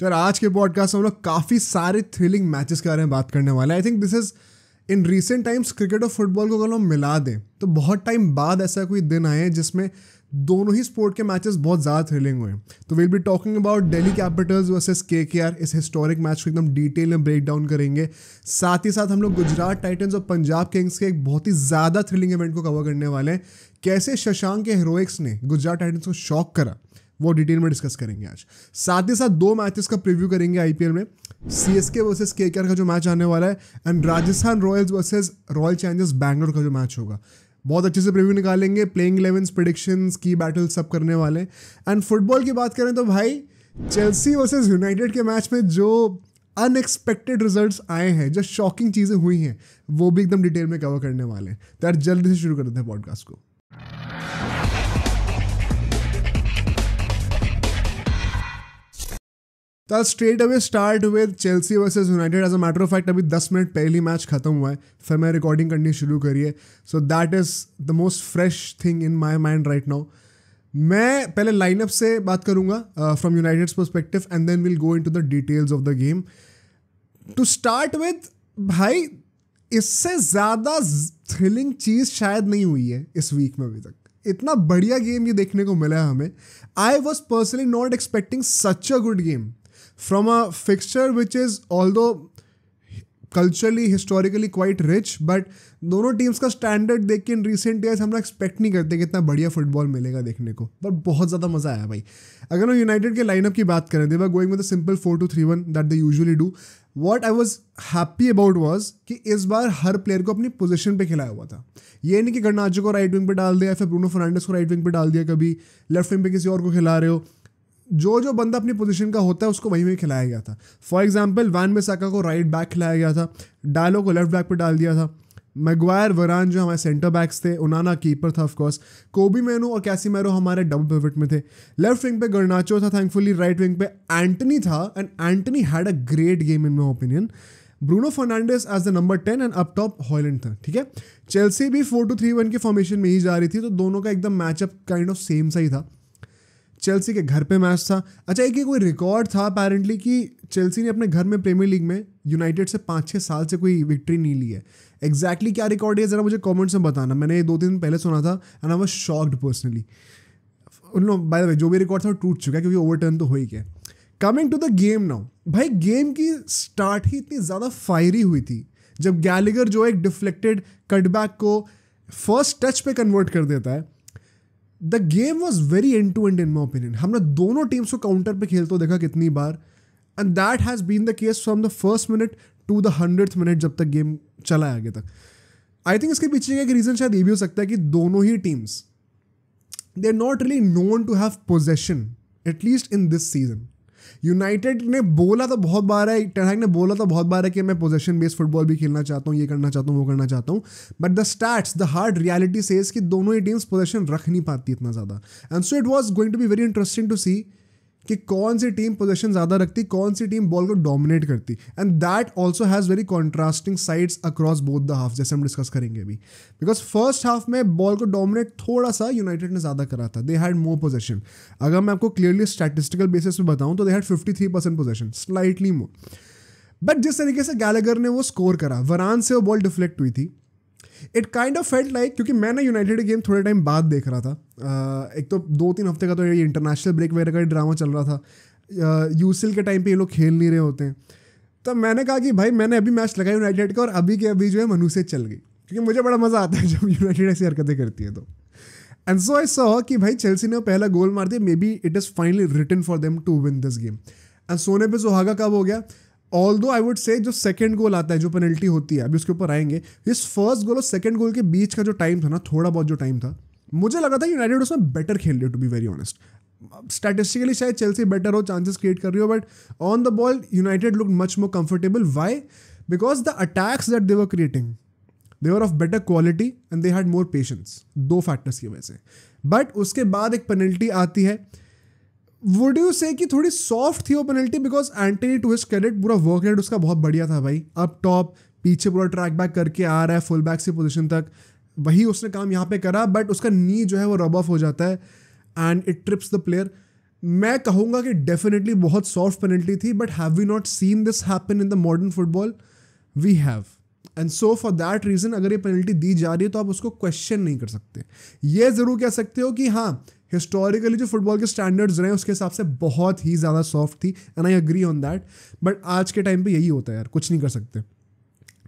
तो यार आज के पॉडकास्ट में हम लोग काफ़ी सारे थ्रिलिंग मैचेस के बारे में बात करने वाले हैं। I think this is in recent times cricket और फुटबॉल को अगर हम मिला दें तो बहुत टाइम बाद ऐसा कोई दिन आए हैं जिसमें दोनों ही स्पोर्ट के मैचेस बहुत ज़्यादा थ्रिलिंग हुए। तो will be talking about Delhi Capitals versus KKR. इस हिस्टोरिक मैच को एकदम डिटेल में ब्रेक डाउन करेंगे। साथ ही साथ हम लोग गुजरात टाइटंस और पंजाब किंग्स के एक बहुत ही ज़्यादा थ्रिलिंग इवेंट को कवर करने वाले हैं। कैसे शशांक के हीरोइक्स ने गुजरात टाइटंस को शॉक करा वो डिटेल में डिस्कस करेंगे आज। साथ ही साथ दो मैचेस का प्रीव्यू करेंगे आईपीएल में, सीएसके वर्सेस केकेआर का जो मैच आने वाला है and Rajasthan Royals versus Royal Challengers Bangalore का जो मैच होगा। बहुत अच्छे से प्रीव्यू निकालेंगे, प्लेइंग 11 प्रेडिक्शंस, की बैटल सब करने वाले। एंड फुटबॉल की बात करें तो भाई चेल्सी वर्सेस यूनाइटेड के मैच में जो अनएक्सपेक्टेड रिजल्ट्स आए हैं, जो शॉकिंग चीज़ें हुई हैं, वो भी एकदम डिटेल में कवर करने वाले हैं। तो यार जल्दी से शुरू कर देते हैं पॉडकास्ट को। तो straight away start with Chelsea versus United. As a matter of fact अभी 10 मिनट पहले मैच खत्म हुआ है, फिर मैं रिकॉर्डिंग करनी शुरू करी है। So that is the most fresh thing in my mind right now. मैं पहले लाइनअप से बात करूंगा from United's perspective and then will go into the details of the game. To start with, भाई इससे ज़्यादा थ्रिलिंग चीज़ शायद नहीं हुई है इस वीक में अभी तक। इतना बढ़िया गेम ये देखने को मिला है हमें। I was personally not expecting such a good game from a fixture which is although culturally historically quite rich, but दोनों टीम्स का स्टैंडर्ड देख के इन रिसेंट ईयर्स हम लोग एक्सपेक्ट नहीं करते कि इतना बढ़िया फुटबॉल मिलेगा देखने को, बट बहुत ज़्यादा मज़ा आया भाई। अगर हम यूनाइटेड के लाइनअप की बात करें, they were going with a simple 4-2-3-1 that they usually do. What I was happy about was कि इस बार हर प्लेयर को अपनी पोजीशन पे खिलाया हुआ था। ये नहीं कि गर्नाचो को राइट विंग पे डाल दिया, फिर ब्रूनो फर्नांडिस को राइट विंग पे डाल दिया, कभी लेफ्ट विंग पे किसी और को खिला रहे हो। जो बंदा अपनी पोजीशन का होता है उसको वहीं में खिलाया गया था। फॉर एग्जांपल वैन बिसाका को राइट बैक खिलाया गया था, डालो को लेफ्ट बैक पे डाल दिया था, मैगवायर वरान जो हमारे सेंटर बैक्स थे, उनाना कीपर था ऑफकोर्स, कोबी मैनू और कैसीमेरो हमारे डबल पिवट में थे। लेफ्ट विंग पे गर्नाचो था थैंकफुली, राइट विंग पे एंटनी था and Antony had a great game in my opinion. Bruno Fernandes as the number 10 and up top Hojlund था। ठीक है, चेल्सी भी 4-2-3-1 के फॉर्मेशन में ही जा रही थी, तो दोनों का एकदम मैचअप काइंड ऑफ सेम सा ही था। चेल्सी के घर पे मैच था। अच्छा, एक कोई रिकॉर्ड था अपेरेंटली कि चेल्सी ने अपने घर में प्रीमियर लीग में यूनाइटेड से 5-6 साल से कोई विक्ट्री नहीं ली है। एग्जैक्टली क्या रिकॉर्ड है ज़रा मुझे कमेंट्स में बताना। मैंने 2-3 दिन पहले सुना था and I was shocked personally. उन लोग बाय द वे जो भी रिकॉर्ड था वो टूट चुका है क्योंकि ओवरटर्न तो हो ही गया। Coming to the game now, भाई गेम की स्टार्ट ही इतनी ज़्यादा फायरी हुई थी जब गैलेगर जो एक डिफ्लेक्टेड कटबैक को फर्स्ट टच पे कन्वर्ट कर देता है। The game was very end to end in my opinion. हमने दोनों टीम्स को काउंटर पे खेलते देखा कितनी बार, and that has been the case from the first minute to the 100th minute जब तक गेम चला है आगे तक। आई थिंक इसके पीछे एक रीज़न शायद ये भी हो सकता है कि दोनों ही teams they are not really known to have possession at least in this season. United ने बोला तो बहुत बार है, टेन हैग ने बोला तो बहुत बार है कि मैं पोजेशन बेस्ड फुटबॉल भी खेलना चाहता हूँ, ये करना चाहता हूँ, वो करना चाहता हूँ, but the stats, the hard reality says कि दोनों ही टीम्स पोजेशन रख नहीं पाती इतना ज़्यादा। And so it was going to be very interesting to see कि कौन सी टीम पोजीशन ज़्यादा रखती, कौन सी टीम बॉल को डोमिनेट करती। And that also has very contrasting sides across both the half, जैसे हम डिस्कस करेंगे अभी। बिकॉज फर्स्ट हाफ में बॉल को डोमिनेट थोड़ा सा यूनाइटेड ने ज़्यादा करा था, दे हैड मोर पोजीशन। अगर मैं आपको क्लियरली स्टैटिस्टिकल बेसिस पे बताऊँ तो they had 53% position, slightly more. But जिस तरीके से गैलेगर ने वो स्कोर करा, वरान से वो बॉल डिफ्लेक्ट हुई थी, it kind of felt like, क्योंकि मैं ना यूनाइटेड गेम थोड़े टाइम बाद देख रहा था। एक तो 2-3 हफ्ते का तो ये इंटरनेशनल ब्रेक वगैरह का ड्रामा चल रहा था, यूसीएल के टाइम पे ये लोग खेल नहीं रहे होते हैं। तो मैंने कहा कि भाई मैंने अभी मैच लगाया यूनाइटेड का और अभी के अभी जो है मनु से चल गई, क्योंकि मुझे बड़ा मज़ा आता है जब यूनाइटेड ऐसी हरकतें करती है तो। एंड सो आई सॉ कि भाई चेल्सी ने पहला गोल मार दिया, maybe it is finally written for them to win this game. And सोने पे सुहागा कब हो गया, ऑल्दो आई वुड से जो सेकंड गोल आता है, जो पेनल्टी होती है, अभी उसके ऊपर आएंगे। इस फर्स्ट गोल और सेकंड गोल के बीच का जो टाइम था ना, थोड़ा बहुत जो टाइम था, मुझे लगा था यूनाइटेड उसमें बेटर खेल रही हो, to be very honest. Statistically शायद चेल्सी बेटर हो, चांसेस क्रिएट कर रही हो, but on the ball United look much more comfortable. Why? Because the attacks that they were creating, they were of better quality and they had more patience. दो factors की वजह से। But उसके बाद एक पेनल्टी आती है, वुड यू से कि थोड़ी सॉफ्ट थी वो penalty, because Antony to his credit पूरा वर्क रेट उसका बहुत बढ़िया था भाई। अप टॉप पीछे पूरा ट्रैक बैक करके आ रहा है फुल बैक से पोजीशन तक, वही उसने काम यहाँ पे करा, बट उसका नी जो है वो रब ऑफ हो जाता है and it trips the player. मैं कहूँगा कि डेफिनेटली बहुत सॉफ्ट पेनल्टी थी, but have we not seen this happen in the modern football? We have. And so for that reason अगर ये पेनल्टी दी जा रही है तो आप उसको क्वेश्चन नहीं कर सकते. ये ज़रूर कह सकते हो कि हाँ, हिस्टोरिकली जो फुटबॉल के स्टैंडर्ड्स रहे उसके हिसाब से बहुत ही ज़्यादा सॉफ्ट थी, and I agree on that. But आज के टाइम पे यही होता है यार, कुछ नहीं कर सकते.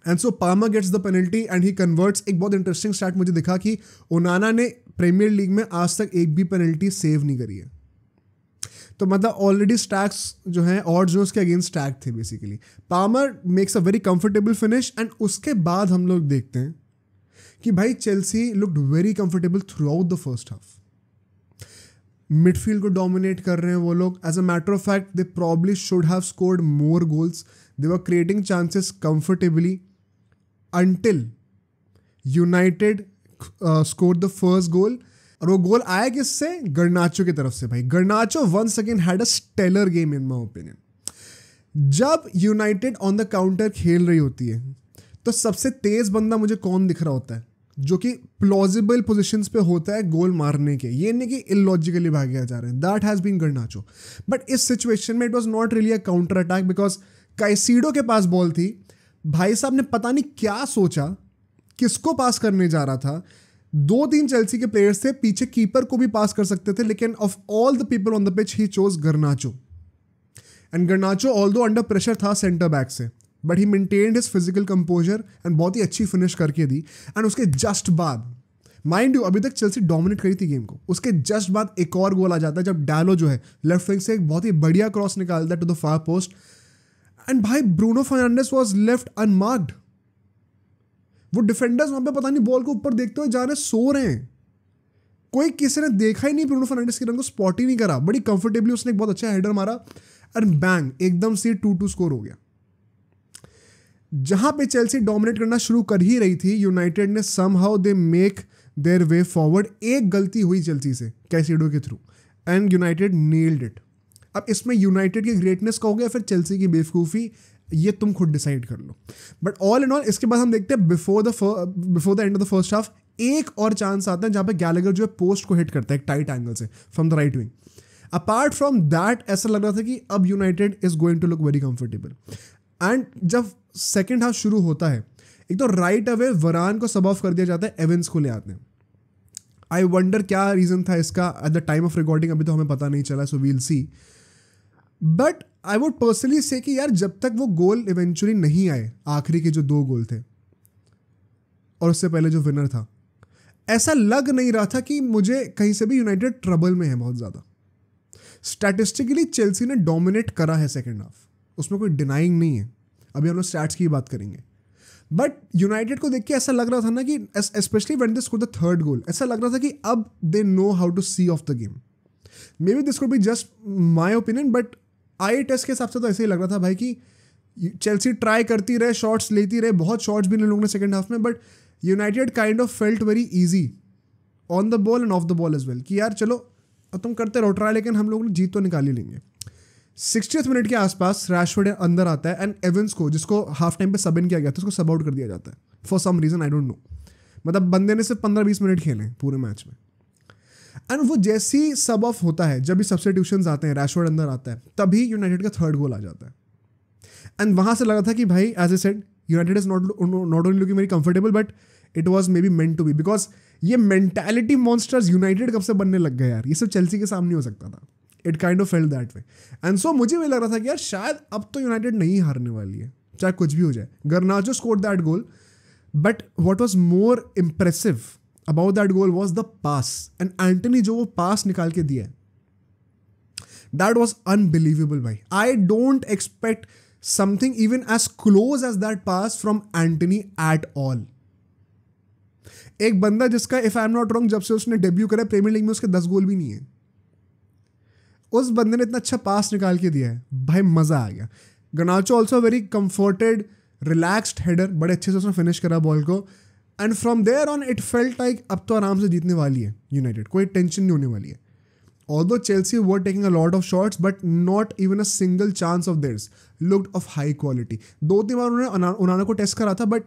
And so Palmer gets the penalty and he converts. एक बहुत इंटरेस्टिंग स्टैट मुझे दिखा कि ओनाना ने प्रीमियर लीग में आज तक एक भी पेनल्टी सेव नहीं करी है. तो मतलब ऑलरेडी स्टैक्स जो हैं और जो उसके अगेंस्ट स्टैक थे basically. Palmer makes a very comfortable finish, and उसके बाद हम लोग देखते हैं कि भाई Chelsea looked very comfortable throughout the first half. Midfield को डोमिनेट कर रहे हैं वो लोग. As a matter of fact they probably should have scored more goals. They were creating chances comfortably until United scored the first goal. और वो गोल आया किससे? गर्नाचो की तरफ से. भाई Garnacho once again had a stellar game in my opinion. जब United on the counter खेल रही होती है तो सबसे तेज बंदा मुझे कौन दिख रहा होता है जो कि प्लॉजिबल पोजीशंस पे होता है गोल मारने के. ये नहीं कि इलॉजिकली भागे जा रहे हैं. That has been Garnacho. But इस सिचुएशन में it was not really a counter attack because Caicedo के पास बॉल थी. भाई साहब ने पता नहीं क्या सोचा, किसको पास करने जा रहा था. 2-3 चेल्सी के प्लेयर्स थे, पीछे कीपर को भी पास कर सकते थे, लेकिन of all the people on the pitch he chose गर्नाचो. And गर्नाचो although under pressure था सेंटर बैक से, but he maintained his physical composer and बहुत ही अच्छी फिनिश करके दी. एंड उसके जस्ट बाद, माइंड यू, अभी तक चेल्सी डोमिनेट करी थी गेम को, उसके जस्ट बाद एक और गोल आ जाता है जब डालो जो है लेफ्ट विंग से एक बहुत ही बढ़िया क्रॉस निकालता है to the far post. And भाई Bruno Fernandes was left unmarked. वो डिफेंडर्स वहां पे पता नहीं बॉल को ऊपर देखते हुए जा रहे, सो रहे हैं. कोई किसी ने देखा ही नहीं ब्रूनो फर्नांडिस के रन को, स्पॉट ही नहीं करा. बड़ी कंफर्टेबली उसने एक बहुत अच्छा हेडर मारा एंड बैंग एकदम से 2-2 स्कोर हो गया. जहां पे चेल्सी डोमिनेट करना शुरू कर ही रही थी, यूनाइटेड ने somehow they make their way forward. एक गलती हुई चेल्सी से कैसिडो के through and United nailed it. अब इसमें यूनाइटेड की ग्रेटनेस कहोगे या फिर चेल्सी की बेवकूफ़ी, ये तुम खुद डिसाइड कर लो. बट ऑल इन ऑल इसके बाद हम देखते हैं before the end off the first half एक और चांस आता है जहां पे गैलेगर जो है पोस्ट को हिट करता है एक टाइट एंगल से from the right wing. Apart from that ऐसा लग रहा था कि अब United is going to look very comfortable. And जब सेकेंड हाफ शुरू होता है, एक तो राइट अवे वरान को सब ऑफ कर दिया जाता है, एवेंस को ले आते हैं. आई वंडर क्या रीज़न था इसका. At the time of recording अभी तो हमें पता नहीं चला, so we'll see. But I would personally say कि यार जब तक वो गोल इवेंचुअली नहीं आए, आखिरी के जो 2 गोल थे और उससे पहले जो विनर था, ऐसा लग नहीं रहा था कि मुझे कहीं से भी यूनाइटेड ट्रबल में है बहुत ज़्यादा. स्टैटिस्टिकली चेल्सी ने डोमिनेट करा है सेकेंड हाफ, उसमें कोई डिनाइंग नहीं है. अभी हम लोग स्टैट्स की बात करेंगे. बट यूनाइटेड को देख के ऐसा लग रहा था ना कि specially when they scored the third goal, ऐसा लग रहा था कि अब they know how to see off the game. Maybe this could be just my opinion, but I taste के हिसाब से तो ऐसे ही लग रहा था भाई कि चेल्सी ट्राई करती रहे, शॉट्स लेती रहे, बहुत शॉट्स भी इन लोगों ने सेकंड हाफ में, but United kind of felt very easy on the ball and off the ball as well कि यार चलो अब तुम करते रहो ट्राई, लेकिन हम लोग ने जीत तो निकाल ही लेंगे. 60th मिनट के आसपास रैशफोर्ड अंदर आता है एंड एवेंस को, जिसको हाफ टाइम पे सब इन किया गया था, उसको सब आउट कर दिया जाता है for some reason, I don't know. मतलब बंदे ने सिर्फ 15-20 मिनट खेले पूरे मैच में. एंड वो जैसे ही सब ऑफ होता है, जब भी सब्स्टिट्यूशंस आते हैं, रैशफोर्ड अंदर आता है, तभी यूनाइटेड का थर्ड गोल आ जाता है. एंड वहाँ से लगा था कि भाई as I said United is not only looking very comfortable, but it was maybe meant to be. Because ये मेंटालिटी मॉन्स्टर्स यूनाइटेड कब से बनने लग गए यार, ये सब चेल्सी के सामने हो सकता था. It kind of felt that way. And so मुझे भी लग रहा था कि यार शायद अब तो यूनाइटेड नहीं हारने वाली है, चाहे कुछ भी हो जाए. गर्नाचो scored that goal, but what was more impressive about that goal was the pass. And Antony जो वो pass निकाल के दिया है, that was unbelievable भाई. I don't expect something even as close as that pass from Antony at all. एक बंदा जिसका if I'm not wrong जब से उसने डेब्यू करा प्रीमियर लीग में उसके 10 गोल भी नहीं है, उस बंदे ने इतना अच्छा पास निकाल के दिया है भाई, मज़ा आ गया. Garnacho also very comforted relaxed header, बड़े अच्छे से उसने फिनिश करा बॉल को. And from there on it felt like अब तो आराम से जीतने वाली है यूनाइटेड, कोई टेंशन नहीं होने वाली है. Although Chelsea were taking a lot of shots but not even a single chance of theirs looked of high quality. 2-3 बार उन्होंने ओनाना को टेस्ट करा था, but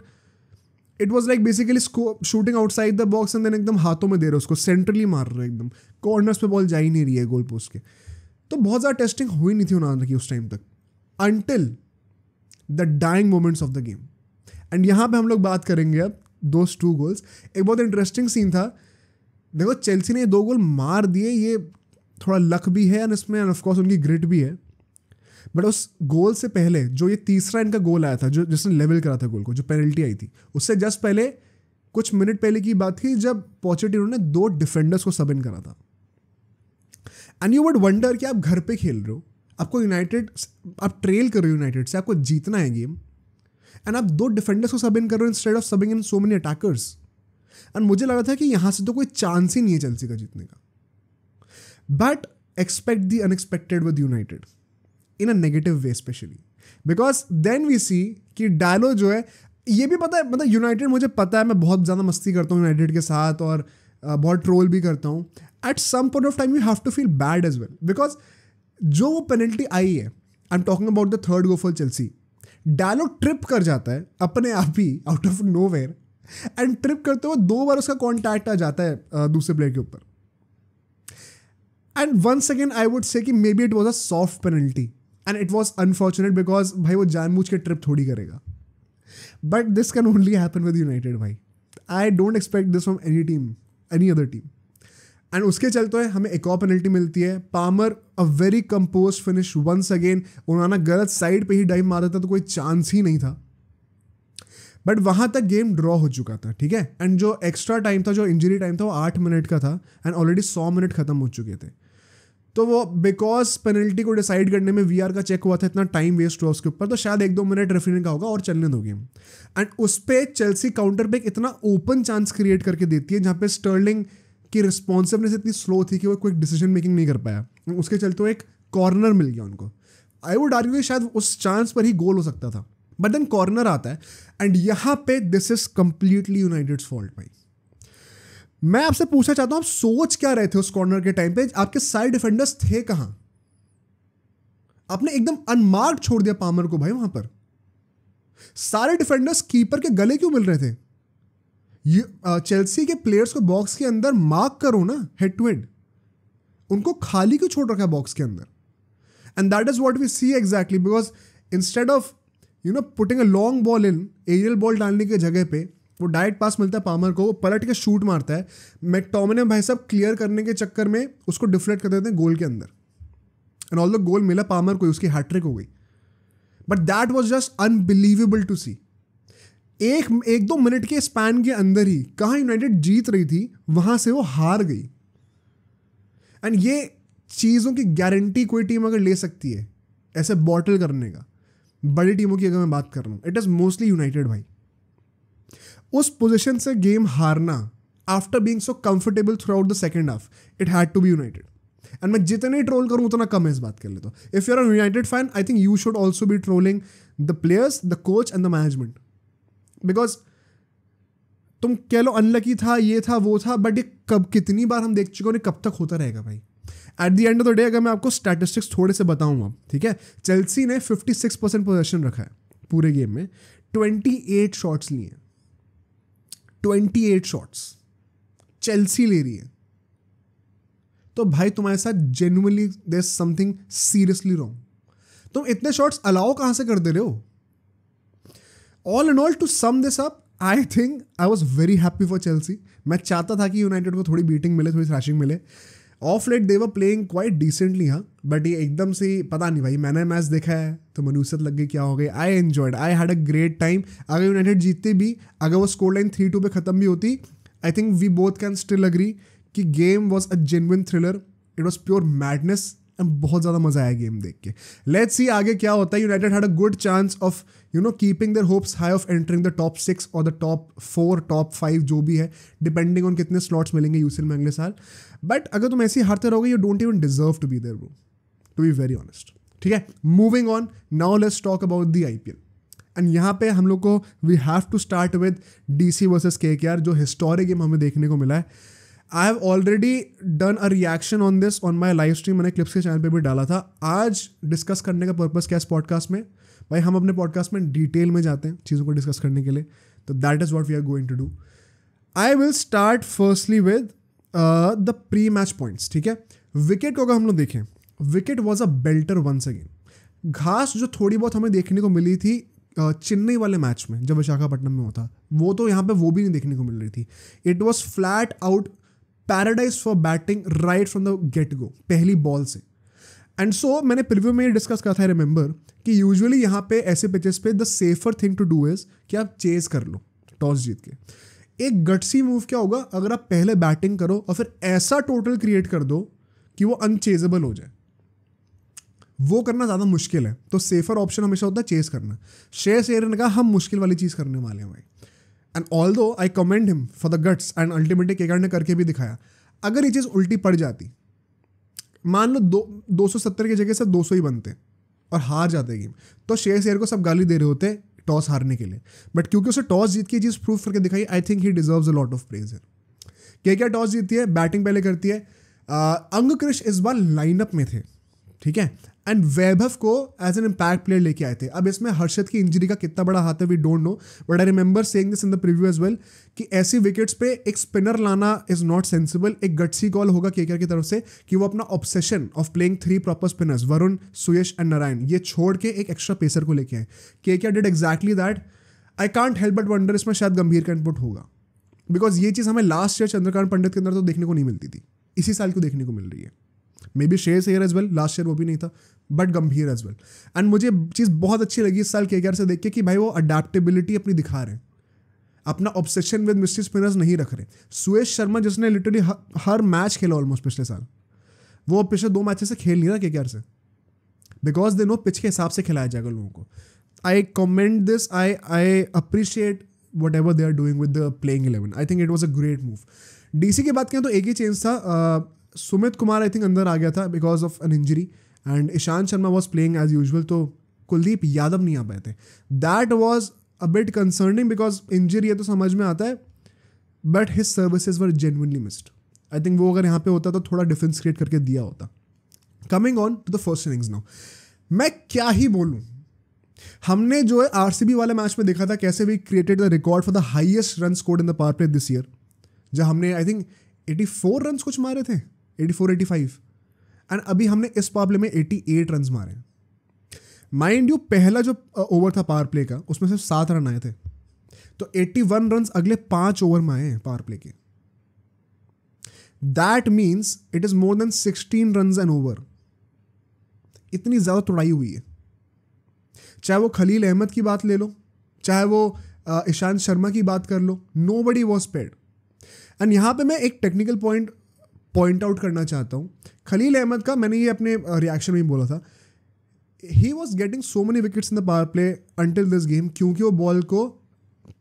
it was like basically shooting outside the box and then एकदम हाथों में दे रहे उसको, सेंट्रली मार रहे एकदम, कॉर्नर्स पे बॉल जा ही नहीं रही है गोल पोस्ट के. तो बहुत ज़्यादा टेस्टिंग हुई नहीं थी ओनाना की उस टाइम तक, until the dying moments of the game. And यहाँ पे हम लोग बात करेंगे अब दोस 2 गोल्स। एक बहुत इंटरेस्टिंग सीन था, देखो चेल्सी ने 2 गोल मार दिए, ये थोड़ा लक भी है एंड इसमें ऑफ कोर्स उनकी ग्रिट भी है, बट उस गोल से पहले जो ये तीसरा इनका गोल आया था, जो जिसने लेवल करा था गोल को, जो पेनल्टी आई थी, उससे जस्ट पहले कुछ मिनट पहले की बात थी जब पोचेटिनो ने 2 डिफेंडर्स को सब इन करा था। एंड यू वुड वंडर कि आप घर पे खेल रहे हो, आपको यूनाइटेड, आप ट्रेल कर रहे हो यूनाइटेड से, आपको जीतना है गेम, एंड आप 2 डिफेंडर्स को सब इन कर रहे हो instead of subbing in so many attackers. And मुझे लगा था कि यहाँ से तो कोई चांस ही नहीं है चेल्सी का जीतने का, but expect the unexpected with United in a negative way, specially because then we see कि डायलो जो है, ये भी पता है, मतलब यूनाइटेड, मुझे पता है मैं बहुत ज़्यादा मस्ती करता हूँ यूनाइटेड के साथ और बहुत ट्रोल भी करता हूँ। At some point of time you have to feel bad as well, because जो वो पेनल्टी आई है, I am talking about the 3rd goal for Chelsea, Diallo trip कर जाता है अपने आप ही out of nowhere, and trip करते हुए 2 बार उसका कॉन्टैक्ट आ जाता है दूसरे प्लेयर के ऊपर। And once again I would say कि maybe it was a soft penalty and it was unfortunate, because भाई वो जानबूझ के ट्रिप थोड़ी करेगा, but this can only happen with United भाई। I don't expect this from any team, any other team. And उसके चलते हुए हमें एक और पेनल्टी मिलती है, Palmer a very compose finish once again, उन्होंने गलत साइड पे ही डाइव मारा था तो कोई चांस ही नहीं था, बट वहाँ तक गेम ड्रॉ हो चुका था, ठीक है। एंड जो एक्स्ट्रा टाइम था, जो इंजरी टाइम था, वो 8 मिनट का था एंड ऑलरेडी 100 मिनट खत्म हो चुके थे। तो वो बिकॉज पेनल्टी को डिसाइड करने में वीआर का चेक हुआ था, इतना टाइम वेस्ट हुआ उसके ऊपर, तो शायद 1-2 मिनट रेफरी का होगा और चलने दो गेम। एंड उस पर चेल्सी काउंटर पे इतना ओपन चांस क्रिएट करके देती है, जहाँ पे स्टर्लिंग की रिस्पॉन्सिवनेस इतनी स्लो थी कि वो क्विक डिसीजन मेकिंग नहीं कर पाया, उसके चलते हुए एक कॉर्नर मिल गया उनको। आई वुड आर्ग्यू कि शायद उस चांस पर ही गोल हो सकता था, बट देन कॉर्नर आता है एंड यहाँ पे दिस इज कंप्लीटली यूनाइटेड्स फॉल्ट भाई। मैं आपसे पूछना चाहता हूं, आप सोच क्या रहे थे उस कॉर्नर के टाइम पे? आपके साइड डिफेंडर्स थे कहां? आपने एकदम अनमार्क्ड छोड़ दिया पामर को भाई। वहां पर सारे डिफेंडर्स कीपर के गले क्यों मिल रहे थे? चेल्सी के प्लेयर्स को बॉक्स के अंदर मार्क करो ना, हेड टू हेड। उनको खाली क्यों छोड़ रखा है बॉक्स के अंदर? And that is what we see exactly, because instead of putting a long ball in, aerial ball डालने की जगह पे वो डायरेक्ट पास मिलता है पामर को, वो पलट के शूट मारता है। मैकटोमिने भाई साहब क्लियर करने के चक्कर में उसको डिफ्लेक्ट कर देते हैं गोल के अंदर, एंड ऑल द गोल मिला पामर को, उसकी हैट्रिक हो गई। But that was just unbelievable to see. एक 2 मिनट के स्पैन के अंदर ही कहाँ यूनाइटेड जीत रही थी, वहां से वो हार गई। एंड ये चीज़ों की गारंटी कोई टीम अगर ले सकती है ऐसे बॉटल करने का, बड़ी टीमों की अगर मैं बात कर रहा हूँ, इट इज़ मोस्टली यूनाइटेड भाई। उस पोजीशन से गेम हारना after being so comfortable throughout the second half, it had to be United. And मैं जितने ट्रोल करूँ उतना कम है इस बात के लिए। तो if you are a United fan, I think you should also be trolling the players, the coach and the management, because तुम कह लो अनलकी था, ये था, वो था, बट ये कब, कितनी बार हम देख चुके हैं, कब तक होता रहेगा भाई। At the end off the day अगर मैं आपको स्टैटिस्टिक्स थोड़े से बताऊंगा, ठीक है, चेल्सी ने 56% पोजेशन रखा है पूरे गेम में, 28 शॉट्स लिए, 28 शॉट्स चेल्सी ले रही है। तो भाई तुम्हारे साथ genuinely there is something seriously wrong. तुम इतने शॉट्स अलाउ कहां से कर दे रहे हो? All in all, to sum this up, I think I was very happy for Chelsea. मैं चाहता था कि यूनाइटेड को थोड़ी बीटिंग मिले, थोड़ी थ्रैशिंग मिले। Of late they were playing quite decently, हाँ, बट ये एकदम से पता नहीं भाई, मैंने मैच देखा है तो मनूसत लग गई, क्या हो गई। I enjoyed, I had a great time. अगर यूनाइटेड जीतती भी, अगर वो स्कोर लाइन 3-2 पे खत्म भी होती, I think we both can still agree कि game was a genuine thriller, it was pure madness, and बहुत ज़्यादा मजा आया गेम देख के। लेट्स सी आगे क्या होता है। United had a good chance of keeping their hopes high of entering the top 6 और द टॉप 4, टॉप 5 जो भी है, डिपेंडिंग ऑन कितने स्लॉट्स मिलेंगे यूसीएल में अगले साल। बट अगर तुम ऐसे ही हारते रहोगे, you don't even deserve to be there bro, to be very honest. ठीक है, moving on, now let's talk about the IPL. And यहाँ पे हम लोग को we have to start with DC versus KKR, जो हिस्टोरिक गेम हमें देखने को मिला है। I have already done a reaction on this on my live stream, मैंने क्लिप्स के चैनल पे भी डाला था। आज डिस्कस करने का पर्पस क्या है इस पॉडकास्ट में? भाई हम अपने पॉडकास्ट में डिटेल में जाते हैं चीज़ों को डिस्कस करने के लिए, तो that is what we are going to do. I will start firstly with the pre match points, ठीक है। विकेट को अगर हम लोग देखें, wicket was a belter once again. घास जो थोड़ी बहुत हमें देखने को मिली थी चेन्नई वाले मैच में जब विशाखापट्टनम में होता, वो तो यहाँ पे वो भी नहीं देखने को मिल रही थी। It was flat out paradise for batting right from the get go, पहली बॉल से। एंड सो मैंने प्रीव्यू में ये डिस्कस करा था, रिमेंबर, कि यूजुअली यहाँ पे ऐसे पिचेस पे the safer thing to do is कि आप चेज कर लो टॉस जीत के। एक गट्सी मूव क्या होगा अगर आप पहले बैटिंग करो और फिर ऐसा टोटल क्रिएट कर दो कि वो अनचेजेबल हो जाए। वो करना ज़्यादा मुश्किल है, तो सेफर ऑप्शन हमेशा होता है चेस करना। श्रेयस अय्यर ने कहा हम मुश्किल वाली चीज़ करने वाले हैं भाई, and although I commend him for the guts, and ultimately KKR ने करके भी दिखाया। अगर ये चीज़ उल्टी पड़ जाती, मान लो 270 की जगह से 200 ही बनते और हार जाते गेम, तो श्रेयस अय्यर को सब गाली दे रहे होते टॉस हारने के लिए। बट क्योंकि उसे टॉस जीत के चीज़ प्रूव करके दिखाई, आई think he deserves a lot of praise here. KKR toss जीतती है, बैटिंग पहले करती है। अंग कृष इस बार लाइनअप में थे, ठीक है, एंड वैभव को एज एन इम्पैक्ट प्लेयर लेके आए थे। अब इसमें हर्षद की इंजरी का कितना बड़ा हाथ है we don't know, but I remember saying this in the preview as well कि ऐसी विकेट्स पे एक स्पिनर लाना इज नॉट सेंसिबल। एक गट्सी कॉल होगा केकेआर की तरफ से कि वो अपना obsession of playing 3 proper spinners, Varun, Suyash and Narayan, ये छोड़ के एक एक्स्ट्रा पेसर को लेके आए। KKR did exactly that. I can't help but wonder इसमें शायद गंभीर का इनपुट होगा, बिकॉज ये चीज़ हमें लास्ट ईयर चंद्रकांत पंडित के अंदर तो देखने को नहीं मिलती थी, इसी साल को देखने को मिल रही है। May be Shreyas Iyer as well, last year वो भी नहीं था, बट गंभीर एज वेल। एंड मुझे चीज़ बहुत अच्छी लगी इस साल केकेआर से देख के कि भाई वो अडेप्टेबिलिटी अपनी दिखा रहे हैं, अपना ऑब्सेशन विद मिस्ट्री स्पिनर्स नहीं रख रहे। सुयश शर्मा जिसने लिटरली हर मैच खेला ऑलमोस्ट पिछले साल, वो पिछले 2 मैचेस से खेल नहीं रहा केकेआर से, बिकॉज दे नो पिच के हिसाब से खिलाया जाएगा लोगों को। I comment this, I appreciate whatever they are doing with the playing 11। I think it was a great move. DC की बात करें तो एक ही चेंज था, सुमित कुमार आई थिंक अंदर आ गया था because of an injury, and Ishant Sharma was playing as usual, तो कुलदीप यादव नहीं आ पाए थे। That was a bit concerning because injury है तो समझ में आता है, but his services were genuinely missed. I think वो अगर यहाँ पे होता तो थोड़ा डिफरेंस क्रिएट करके दिया होता। Coming on to the first innings now, मैं क्या ही बोलूँ, हमने जो है आरसीबी वाले मैच में देखा था कैसे we created the record for the highest run scored in the power play this year, जहाँ हमने आई थिंक 84 रन कुछ मारे थे, 84-85, एंड अभी हमने इस पावर प्ले में 88 रन मारे। माइंड यू पहला जो ओवर था पावर प्ले का उसमें सिर्फ 7 रन आए थे, तो 81 रन अगले 5 ओवर में आए हैं पावर प्ले के। That means it is more than 16 run an over. इतनी ज्यादा तोड़ाई हुई है, चाहे वो खलील अहमद की बात ले लो, चाहे वो ईशांत शर्मा की बात कर लो, नोबडी वॉज स्पेयर्ड। एंड यहाँ पे मैं एक टेक्निकल पॉइंट आउट करना चाहता हूँ। खलील अहमद का मैंने ये अपने रिएक्शन में ही बोला था, he was getting so many wickets in the power play until this game, क्योंकि वो बॉल को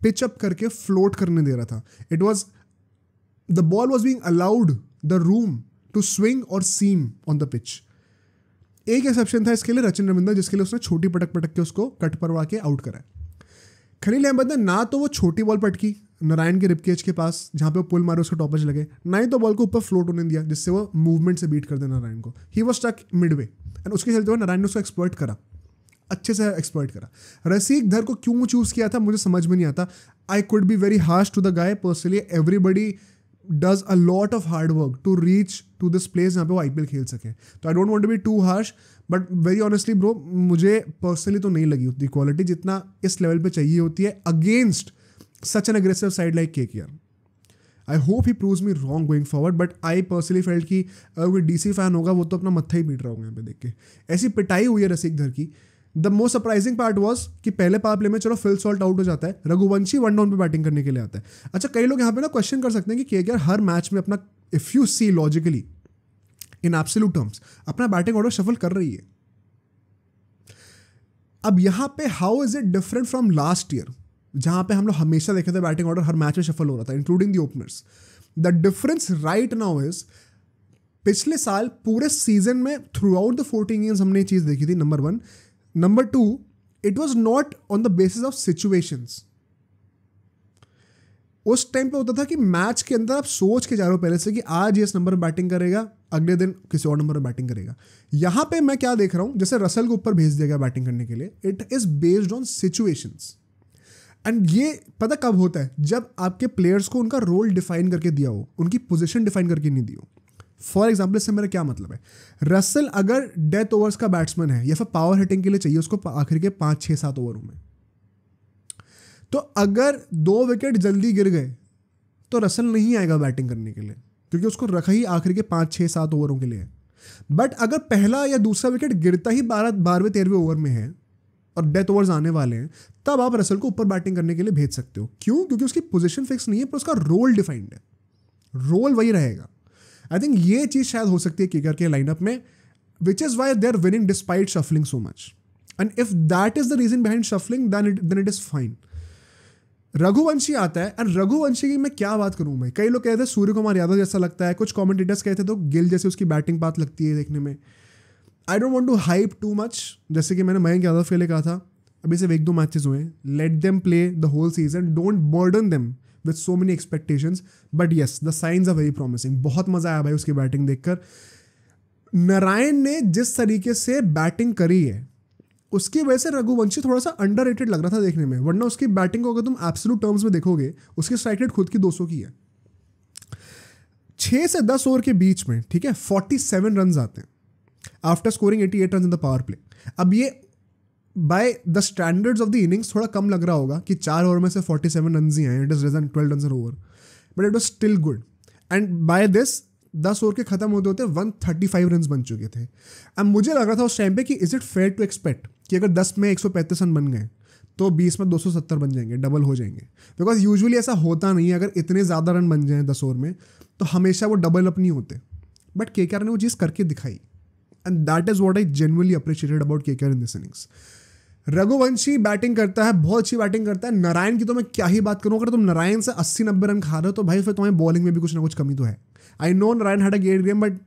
पिच अप करके फ्लोट करने दे रहा था। It was the ball was being allowed the room to swing और सीम ऑन द पिच। एक एक्सेप्शन था इसके लिए, रचिन रविंद्र, जिसके लिए उसने छोटी पटक के उसको कट परवा के आउट करा। खलील अहमद ने ना तो वो छोटी बॉल पटकी नारायण के रिपकेज के पास जहाँ पे वो पुल मारे उसको टॉपर्स लगे, ना ही तो बॉल को ऊपर फ्लोट होने दिया जिससे वो मूवमेंट से बीट कर दे नारायण को। He was stuck midway, and उसके चलते हुए नारायण ने उसको एक्सप्लॉइट करा, अच्छे से एक्सप्लॉइट करा। रसीक धर को क्यों चूज किया था मुझे समझ में नहीं आता। I could be very harsh to the guy personally, everybody does a lot of hard work to reach to this place जहाँ पे वो आईपीएल खेल सके, तो I don't want to be too harsh, but very honestly bro, मुझे personally तो नहीं लगी उतनी क्वालिटी जितना इस लेवल पे चाहिए होती है against such an aggressive side like KKR. I hope he proves me wrong going forward, but I personally felt कि अगर कोई डीसी फैन होगा वो तो अपना मत्था ही पीट रहा होगा यहाँ पे देख के। ऐसी पिटाई हुई है रसिक धर की। The most surprising part was कि पहले पावर प्ले में चलो फिल सॉल्ट आउट हो जाता है, रघुवंशी 1 डाउन पे बैटिंग करने के लिए आता है। अच्छा, कई लोग यहाँ पे ना क्वेश्चन कर सकते हैं कि केकेआर हर मैच में अपना, if you see logically in absolute terms, अपना बैटिंग ऑर्डर शफल कर रही है। अब यहाँ पे how is it different from last year जहाँ पे हम लोग हमेशा देखे थे बैटिंग ऑर्डर हर मैच में शफल हो रहा था including the openers. The difference right now is, पिछले साल पूरे सीजन में थ्रू आउट द 14 गेम्स हमने ये चीज़ देखी थी, number 1। Number 2, it was not on the basis of situations. उस टाइम पे होता था कि मैच के अंदर आप सोच के जा रहे हो पहले से कि आज ये इस नंबर पर बैटिंग करेगा, अगले दिन किसी और नंबर पर बैटिंग करेगा। यहाँ पे मैं क्या देख रहा हूँ, जैसे रसल को ऊपर भेज दिया गया बैटिंग करने के लिए, it is based on situations. And ये पता कब होता है, जब आपके प्लेयर्स को उनका रोल डिफाइन करके दिया हो, उनकी पोजीशन डिफाइन करके नहीं दी हो। फॉर एग्जाम्पल इससे मेरा क्या मतलब है, रसल अगर डेथ ओवर्स का बैट्समैन है या फिर पावर हिटिंग के लिए चाहिए उसको आखिर के 5, 6, 7 ओवरों में, तो अगर 2 विकेट जल्दी गिर गए तो रसल नहीं आएगा बैटिंग करने के लिए, क्योंकि उसको रखा ही आखिर के 5, 6, 7 ओवरों के लिए। बट अगर पहला या दूसरा विकेट गिरता ही 12वें 13वें ओवर में है और डेथ ओवर्स आने वाले हैं, तब आप रसल को ऊपर बैटिंग करने के लिए भेज सकते हो। क्यों? क्योंकि उसकी पोजीशन फिक्स नहीं है, पर उसका रोल डिफाइंड है, रोल वही रहेगा। आई थिंक ये चीज शायद हो सकती है केकेआर के लाइनअप में, which is why they are winning despite shuffling so much, and if that is the reason behind shuffling then it is fine. Raghuvanshi आता है, एंड रघुवंशी की मैं क्या बात करूं भाई, कई लोग कहते हैं सूर्य कुमार यादव जैसा लगता है, कुछ कमेंटेटर्स कहते तो गिल जैसे उसकी बैटिंग पाथ लगती है देखने में। I don't want to hype too much, जैसे कि मैंने मयंक यादव के लिए कहा था, अभी सिर्फ 1-2 मैचेस हुए, let them play the whole season, don't burden them with so many expectations, but yes the signs are very promising. बहुत मजा आया भाई उसकी बैटिंग देखकर। नारायण ने जिस तरीके से बैटिंग करी है उसकी वजह से रघुवंशी थोड़ा सा अंडररेटेड लग रहा था देखने में, वरना उसकी बैटिंग को अगर तुम एब्सोल्यूट टर्म्स में देखोगे उसकी स्ट्राइक रेट खुद की 200 की है। 6 से 10 ओवर के बीच में, ठीक है, 47 रन आते हैं after scoring 88 run in the power play. अब ये by the standards of the innings थोड़ा कम लग रहा होगा कि 4 ओवर में से 47 रन ही आए, it is less than 12 run over, but it was still good. And by this 10 over के खत्म होते होते 135 रन बन चुके थे। अब मुझे लग रहा था उस टाइम पे कि is it fair to expect कि अगर 10 में 135 रन बन गए तो 20 में 270 बन जाएंगे, डबल हो जाएंगे, बिकॉज यूजुअली ऐसा होता नहीं है। अगर इतने ज़्यादा रन बन जाएं 10 ओवर में तो हमेशा वो डबल अप नहीं होते, बट केकेआर ने वो चीज़ करके दिखाई, and that is what I genuinely appreciated about KKR in this innings. Raghuvanshi batting करता है, बहुत अच्छी बैटिंग करता है। नारायण की तो मैं क्या ही बात करूँ, अगर तुम नारायण से 80-90 रन खा रहे हो तो भाई फिर तुम्हारी बॉलिंग में भी कुछ ना कुछ कमी तो है। I know Narayan had a great game, but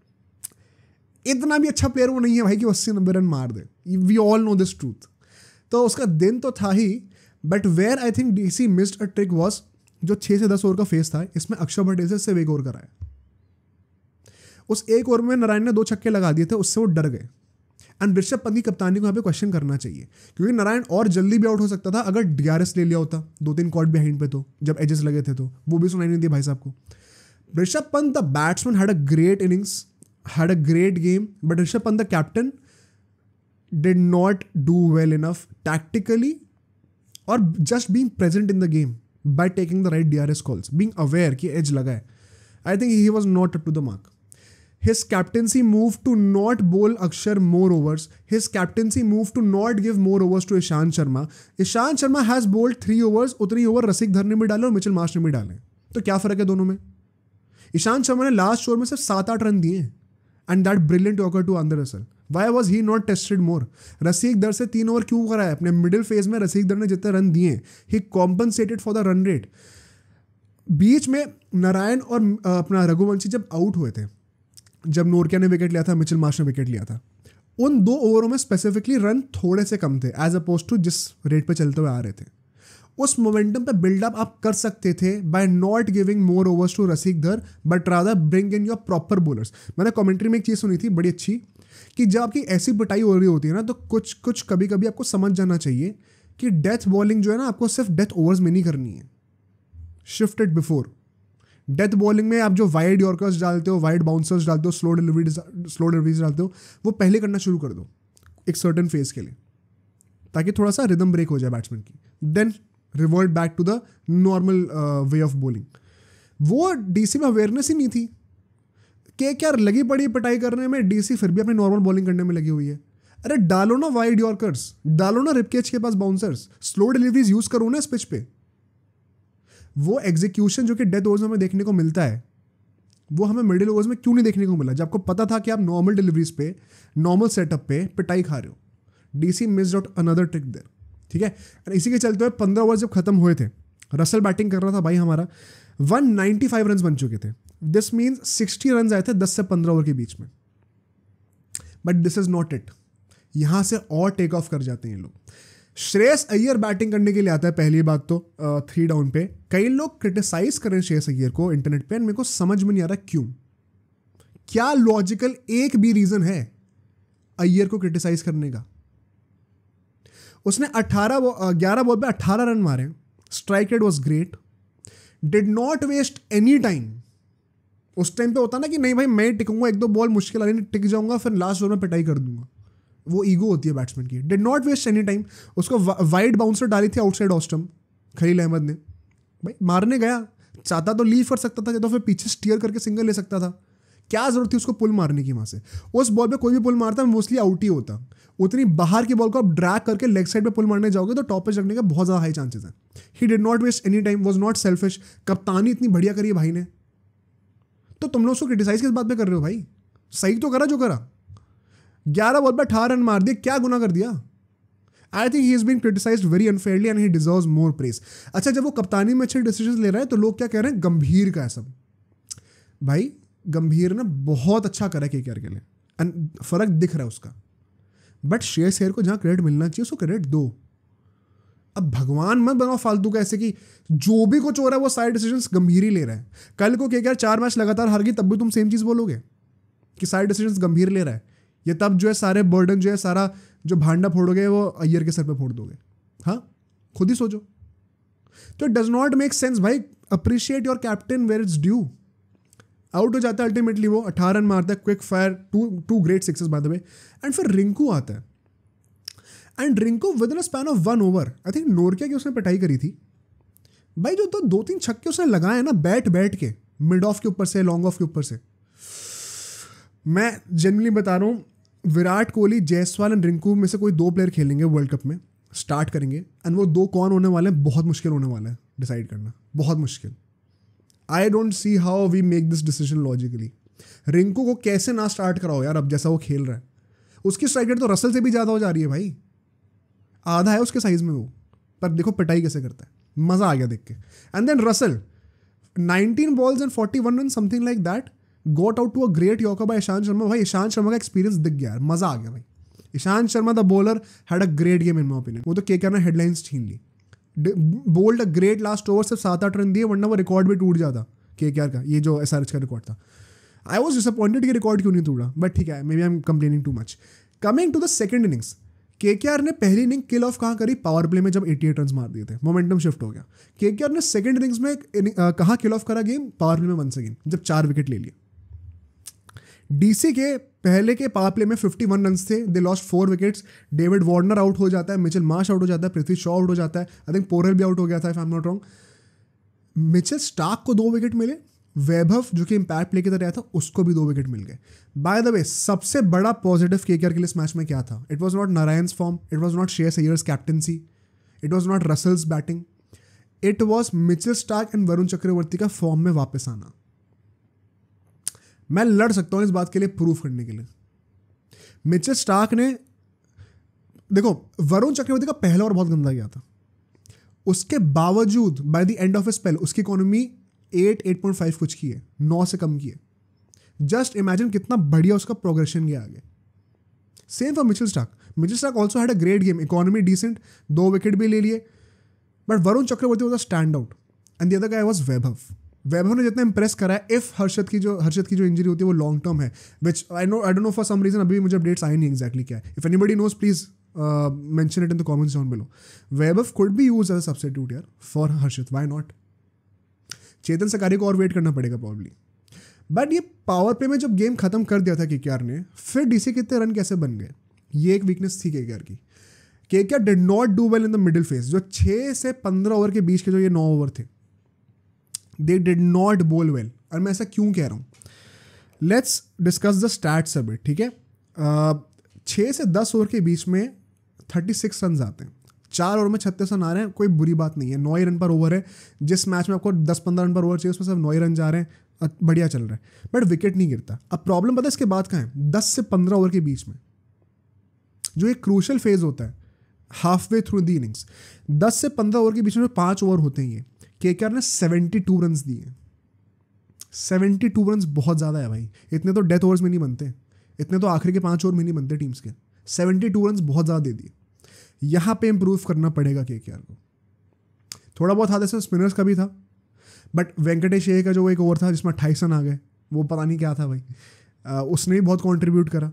इतना भी अच्छा प्लेयर वो नहीं है भाई कि 80-90 रन मार दे। We all know this truth. तो उसका दिन तो था ही, but where I think DC missed a trick was जो 6 से 10 ओवर का फेस था, इसमें अक्षर भट्टेसर से 1 ओवर कराया। उस 1 ओवर में नारायण ने 2 छक्के लगा दिए थे, उससे वो डर गए। एंड ऋषभ पंत की कप्तानी को यहाँ पे क्वेश्चन करना चाहिए, क्योंकि नारायण और जल्दी भी आउट हो सकता था अगर डीआरएस ले लिया होता 2-3 कॉट बिहाइंड पे, तो जब एजेस लगे थे तो वो भी सुनाई नहीं दिया भाई साहब को। Rishabh Pant the batsman had a great innings, had a great game, but Rishabh Pant the captain did not do well enough tactically or just being present in the game by taking the right DRS calls, being aware कि edge लगा है. I think he was not up to the mark. His captaincy move to not bowl Akshar more overs. His captaincy move to not give more overs to Ishant Sharma. Ishant Sharma has bowled 3 overs, उतनी over रसिक धर ने भी डाले और Mitchell Marsh ने भी डाले, तो क्या फ़र्क है दोनों में? ईशांत शर्मा ने लास्ट ओवर में सिर्फ 7-8 रन दिए, and that brilliant yorker to Andre Russell. Why was he not tested more? Rasikh Dar से 3 ओवर क्यों कराया? अपने मिडिल फेज में रसीक दर ने जितने रन दिए, he compensated for the run rate. बीच में नारायण और अपना रघुवंशी जब आउट हुए थे, जब नोरकिया ने विकेट लिया था, मिचेल मार्श ने विकेट लिया था, उन 2 ओवरों में स्पेसिफिकली रन थोड़े से कम थे एज अपोज टू जिस रेट पे चलते हुए आ रहे थे. उस मोमेंटम पे बिल्डअप आप कर सकते थे by not giving more overs to Rasikh Dar, but rather bring in your proper bowlers. मैंने कमेंट्री में एक चीज़ सुनी थी बड़ी अच्छी, कि जब आपकी ऐसी पिटाई हो रही होती है ना, तो कुछ कभी कभी आपको समझ जाना चाहिए कि डेथ बॉलिंग जो है ना, आपको सिर्फ डेथ ओवर्स में नहीं करनी है, shift it before. Death bowling में आप जो वाइड यॉर्कर्स डालते हो, वाइड बाउंसर्स डालते हो, स्लो डिलीवरीज डालते हो, वो पहले करना शुरू कर दो एक सर्टेन फेज के लिए, ताकि थोड़ा सा रिदम ब्रेक हो जाए बैट्समैन की, then revert back to the normal way of bowling. वो डीसी में अवेयरनेस ही नहीं थी. केकेआर लगी पड़ी पिटाई करने में, डीसी फिर भी अपनी नॉर्मल बॉलिंग करने में लगी हुई है. अरे डालो ना वाइड यॉर्कर्स, डालो ना रिपकेज के पास बाउंसर्स, स्लो डिलीवरीज यूज करो ना इस पिच पे. वो एग्जीक्यूशन जो कि डेथ ओवर्स में हमें देखने को मिलता है, वो हमें मिडिल ओवर्स में क्यों नहीं देखने को मिला, जब आपको पता था कि आप नॉर्मल डिलीवरीज पे, नॉर्मल सेटअप पे पिटाई खा रहे हो. DC missed out another trick there. ठीक है. इसी के चलते हुए 15 ओवर जब खत्म हुए थे, रसल बैटिंग कर रहा था भाई हमारा, 195 रन बन चुके थे. दिस मीन्स 60 रन आए थे 10 से 15 ओवर के बीच में. But this is not it. यहां से और टेक ऑफ कर जाते हैं ये लोग. श्रेयस अय्यर बैटिंग करने के लिए आता है. पहली बात तो 3 डाउन पे कई लोग क्रिटिसाइज करें श्रेयस अय्यर को इंटरनेट पे, मेरे को समझ में नहीं आ रहा क्यों. क्या लॉजिकल एक भी रीजन है अय्यर को क्रिटिसाइज करने का? उसने 11 बॉल पे 18 रन मारे, strike rate was great, did not waste any time उस टाइम पे होता ना कि नहीं भाई मैं टिकूंगा, एक दो बॉल मुश्किल आ रही, टिक जाऊंगा, फिर लास्ट ओवर में पिटाई कर दूंगा। वो ईगो होती है बैट्समैन की। Did not waste any time. उसको वाइड बाउंसर डाली थी outside off stump Khaleel Ahmed ने, भाई मारने गया, चाहता तो लीव कर सकता था, या तो फिर पीछे स्टीयर करके सिंगल ले सकता था। क्या जरूरत थी उसको पुल मारने की वहां से? उस बॉल पे कोई भी पुल मारता मोस्टली आउट ही होता। उतनी बाहर की बॉल को आप ड्रैग करके लेग साइड पे पुल मारने जाओगे तो टॉप पे लगने का बहुत ज़्यादा हाई चांसेस हैं। He did not waste any time, was not selfish. कप्तानी इतनी बढ़िया करी है भाई ने, तो तुम लोग उसको क्रिटिसाइज किस बात पे कर रहे हो भाई? सही तो करा जो करा। 11 बॉल पे 18 रन मार दिए, क्या गुना कर दिया? I think he is been criticised very unfairly and he deserves more praise. अच्छा, जब वो कप्तानी में अच्छे डिसीजन ले रहा है तो लोग क्या कह रहे हैं, गंभीर का है सब। भाई गंभीर ने बहुत अच्छा करा केकेआर के लिए एंड फर्क दिख रहा है उसका, बट श्रेयस अय्यर को जहां क्रेडिट मिलना चाहिए उसको क्रेडिट दो। अब भगवान मत बनाओ फालतू का ऐसे कि जो भी कुछ हो रहा है वो सारे डिसीजंस गंभीर ही ले रहा है। कल को केकेआर 4 मैच लगातार हार गई तब भी तुम सेम चीज बोलोगे कि सारे डिसीजंस गंभीर ले रहा है, ये तब जो है सारे बर्डन जो है सारा जो भांडा फोड़ोगे वो अय्यर के सर पे फोड़ दोगे। हाँ, खुद ही सोचो। तो it does not make sense भाई। Appreciate your captain where it's due. आउट हो जाता है अल्टीमेटली वो, 18 रन मारता है, quick fire, two great sixes by the way. And फिर रिंकू आता है, and Rinku within a span of 1 over, I think Nortje की उसने पिटाई करी थी भाई। जो तो 2-3 छक्के उसने लगाए ना बैठ के, मिड ऑफ के ऊपर से, लॉन्ग ऑफ के ऊपर से। मैं जनरली बता रहा हूँ, विराट कोहली, जायसवाल एंड रिंकू में से कोई 2 प्लेयर खेलेंगे वर्ल्ड कप में, स्टार्ट करेंगे, एंड वो 2 कौन होने वाले हैं बहुत मुश्किल होने वाला है डिसाइड करना, बहुत मुश्किल। I don't see how we make this decision logically. Rinku को कैसे ना स्टार्ट कराओ यार, अब जैसा वो खेल रहा है। उसकी स्ट्राइक रेट तो रसल से भी ज़्यादा हो जा रही है भाई, आधा है उसके साइज में वो, पर देखो पिटाई कैसे करता है, मज़ा आ गया देख के। And then Russell 19 balls and 41 runs, something like that, got out to a great yorker by Ishant Sharma. भाई ईशांत शर्मा का एक्सपीरियंस दिख गया यार, मज़ा आ गया भाई। Ishant Sharma the bowler had a great game in my opinion. वो तो केकेआर ने हेडलाइंस छीन ली, bowled a great last over, सिर्फ 7-8 रन दिए, वरना वो रिकॉर्ड भी टूट जाता केकेआर का, ये जो एसआरएच का रिकॉर्ड था। आई वॉज डिसअपॉइंटेड कि रिकॉर्ड क्यों नहीं टूटा, बट ठीक है, मे be I am complaining too much. Coming to the second innings, KKR ने पहली इनिंग किल ऑफ कहाँ करी, पावर प्ले में, जब 88 रन मार दिए थे, मोमेंटम शिफ्ट हो गया। केकेआर ने सेकंड इनिंग्स में कहाँ किल ऑफ करा गेम, पावर प्ले में वंस अगेन, जब 4 विकेट ले लिए। डीसी के पहले के पावर प्ले में 51 रन थे, they lost 4 wickets. David Warner out हो जाता है, मिचेल मार्श आउट हो जाता है, पृथ्वी शॉ आउट हो जाता है, आई थिंक पोरेल भी आउट हो गया था if I am not wrong. Mitchell Starc को 2 विकेट मिले, वैभव जो कि इम्पैक्ट प्ले की तरह आया था उसको भी 2 विकेट मिल गए। बाय द वे, सबसे बड़ा पॉजिटिव केकेआर के लिए इस मैच में क्या था? It was not Narine's form, it was not Shreyas Iyer's captaincy, it was not Russell's batting, it was Mitchell Starc and Varun Chakravarthy का फॉर्म में वापस आना। मैं लड़ सकता हूँ इस बात के लिए, प्रूफ करने के लिए। मिचेल स्टार्क ने, देखो वरुण चक्रवर्ती का पहला ओवर बहुत गंदा गया था, उसके बावजूद by the end of A spell उसकी इकोनॉमी 8.5 कुछ की है, 9 से कम की है। जस्ट इमेजिन कितना बढ़िया उसका प्रोग्रेशन गया आगे। Same for Mitchell Starc. Mitchell Starc also had a great game, economy decent, 2 wicket भी ले लिए, but Varun Chakravarthy was a stand out and the other guy was Vaibhav. Vaibhav ने जितना इंप्रेस करा है, इफ हर्षद की जो इंजरी होती है वो लॉन्ग टर्म है, which I don't know for some reason, अभी मुझे अपडेट्स आए नहीं एग्जैक्टली क्या है। If anybody knows please mention it in the comments down below. Vaibhav could be used as a substitute यार for Harshad, why not? Chetan Sakariya को और वेट करना पड़ेगा प्रॉब्ली। बट ये पावर प्ले में जब गेम खत्म कर दिया था केकेआर ने, फिर डीसी कितने रन कैसे बन गए, ये एक वीकनेस थी केकेआर की। KKR did not do well in the middle phase, जो 6 से 15 ओवर के बीच के जो ये 9 over the, they did not बोल वेल। और मैं ऐसा क्यों कह रहा हूँ, let's discuss the stats a bit, ठीक है। 6 से 10 ओवर के बीच में 36 रन आते हैं, 4 ओवर में 36 रन आ रहे हैं, कोई बुरी बात नहीं है। 9 ही रन पर ओवर है, जिस मैच में आपको 10-15 रन पर ओवर चाहिए उसमें सिर्फ 9 ही रन जा रहे हैं, बढ़िया चल रहा है, बट विकेट नहीं गिरता। अब प्रॉब्लम पता है इसके बाद कहाँ है? 10 से 15 ओवर के बीच में जो एक क्रूशल फेज होता है, half way through the innings, 10 से 15 ओवर के बीच में 5 ओवर होते हैं। ये केकेआर ने 72 रन दिए। 72 रन बहुत ज़्यादा है भाई, इतने तो डेथ ओवर्स में नहीं बनते, इतने तो आखिरी के 5 ओवर में नहीं बनते टीम्स के। 72 रन बहुत ज़्यादा दे दिए। यहाँ पे इम्प्रूव करना पड़ेगा केकेआर को। थोड़ा बहुत हाथ ऐसे स्पिनर्स का भी था, बट वेंकटेश अय्यर का जो एक ओवर था जिसमें 28 रन आ गए, वो पता नहीं क्या था भाई, उसने भी बहुत कंट्रीब्यूट करा।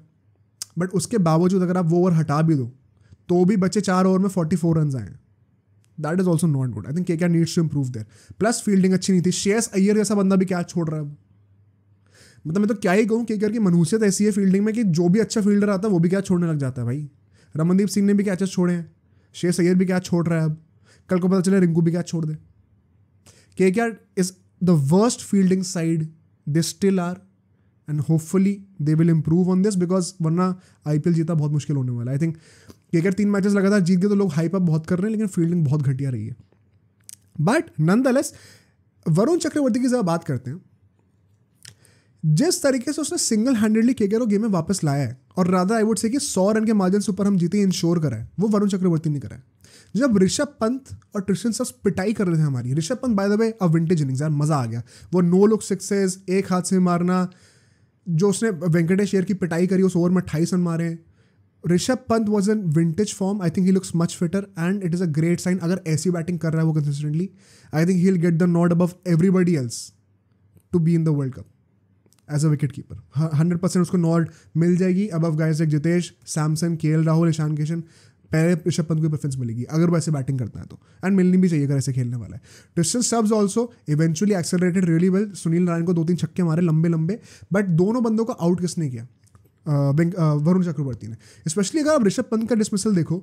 बट उसके बावजूद अगर आप वो ओवर हटा भी दो तो भी बच्चे 4 ओवर में 44 रन आए। That is also not good. I think KKR needs to improve there. Plus fielding अच्छी नहीं थी, श्रेयस अय्यर जैसा बंदा भी कैच छोड़ रहा है। मतलब मैं तो क्या ही कहूँ, केकेआर की मनहूसियत ऐसी है फील्डिंग में कि जो भी अच्छा फील्डर आता है वो भी कैच छोड़ने लग जाता है भाई। रमनदीप सिंह ने भी कैचेस छोड़े हैं, शेख अय्यर भी कैच छोड़ रहा है, अब कल को पता चले रिंकू भी कैच छोड़ दे। KKR is the worst fielding side they still are, and hopefully they will improve on this, because वरना आईपीएल जीतना बहुत मुश्किल होने वाला है। आई थिंक केकेआर 3 मैचेस लगातार जीत गए तो लोग हाइप अप बहुत कर रहे हैं, लेकिन फील्डिंग बहुत घटिया रही है। बट नॉनदलेस वरुण चक्रवर्ती की जरा बात करते हैं। जिस तरीके से उसने सिंगल हैंडेडली केकेआर को गेम में वापस लाया है, और रादर आई वुड से कि 100 रन के मार्जिन से ऊपर हम जीते इंश्योर करा है, वो वरुण चक्रवर्ती ने करा है। जब ऋषभ पंत और ट्रिस्टन सब्स पिटाई कर रहे थे हमारी, Rishabh Pant bye the way a vintage innings, यार मजा आ गया। वो नो लुक सिक्सेस, एक हाथ से मारना, जो उसने वेंकटेश अय्यर की पिटाई करी, उस ओवर में 28 रन मारे। Rishabh Pant was in vintage form. I think he looks much fitter and it is a great sign. अगर ऐसी बैटिंग कर रहा है वो consistently, I think he will get the nod above everybody else to be in the world cup as a wicket keeper. 100% उसको nod मिल जाएगी above guys like Jitesh, Samson, KL Rahul, Ishan Kishan. पहले ऋषभ पंत को प्रेफरेंस मिलेगी अगर वो ऐसे बैटिंग करता है तो, एंड मिलनी भी चाहिए अगर ऐसे खेलने वाला है। Tristan Stubbs also eventually accelerated really well. Sunil Narayan को 2-3 छक्के मारे लंबे लंबे, बट दोनों बंदों को आउट किसने किया? वरुण चक्रवर्ती ने। स्पेशली अगर आप ऋषभ पंत का डिसमिसल देखो,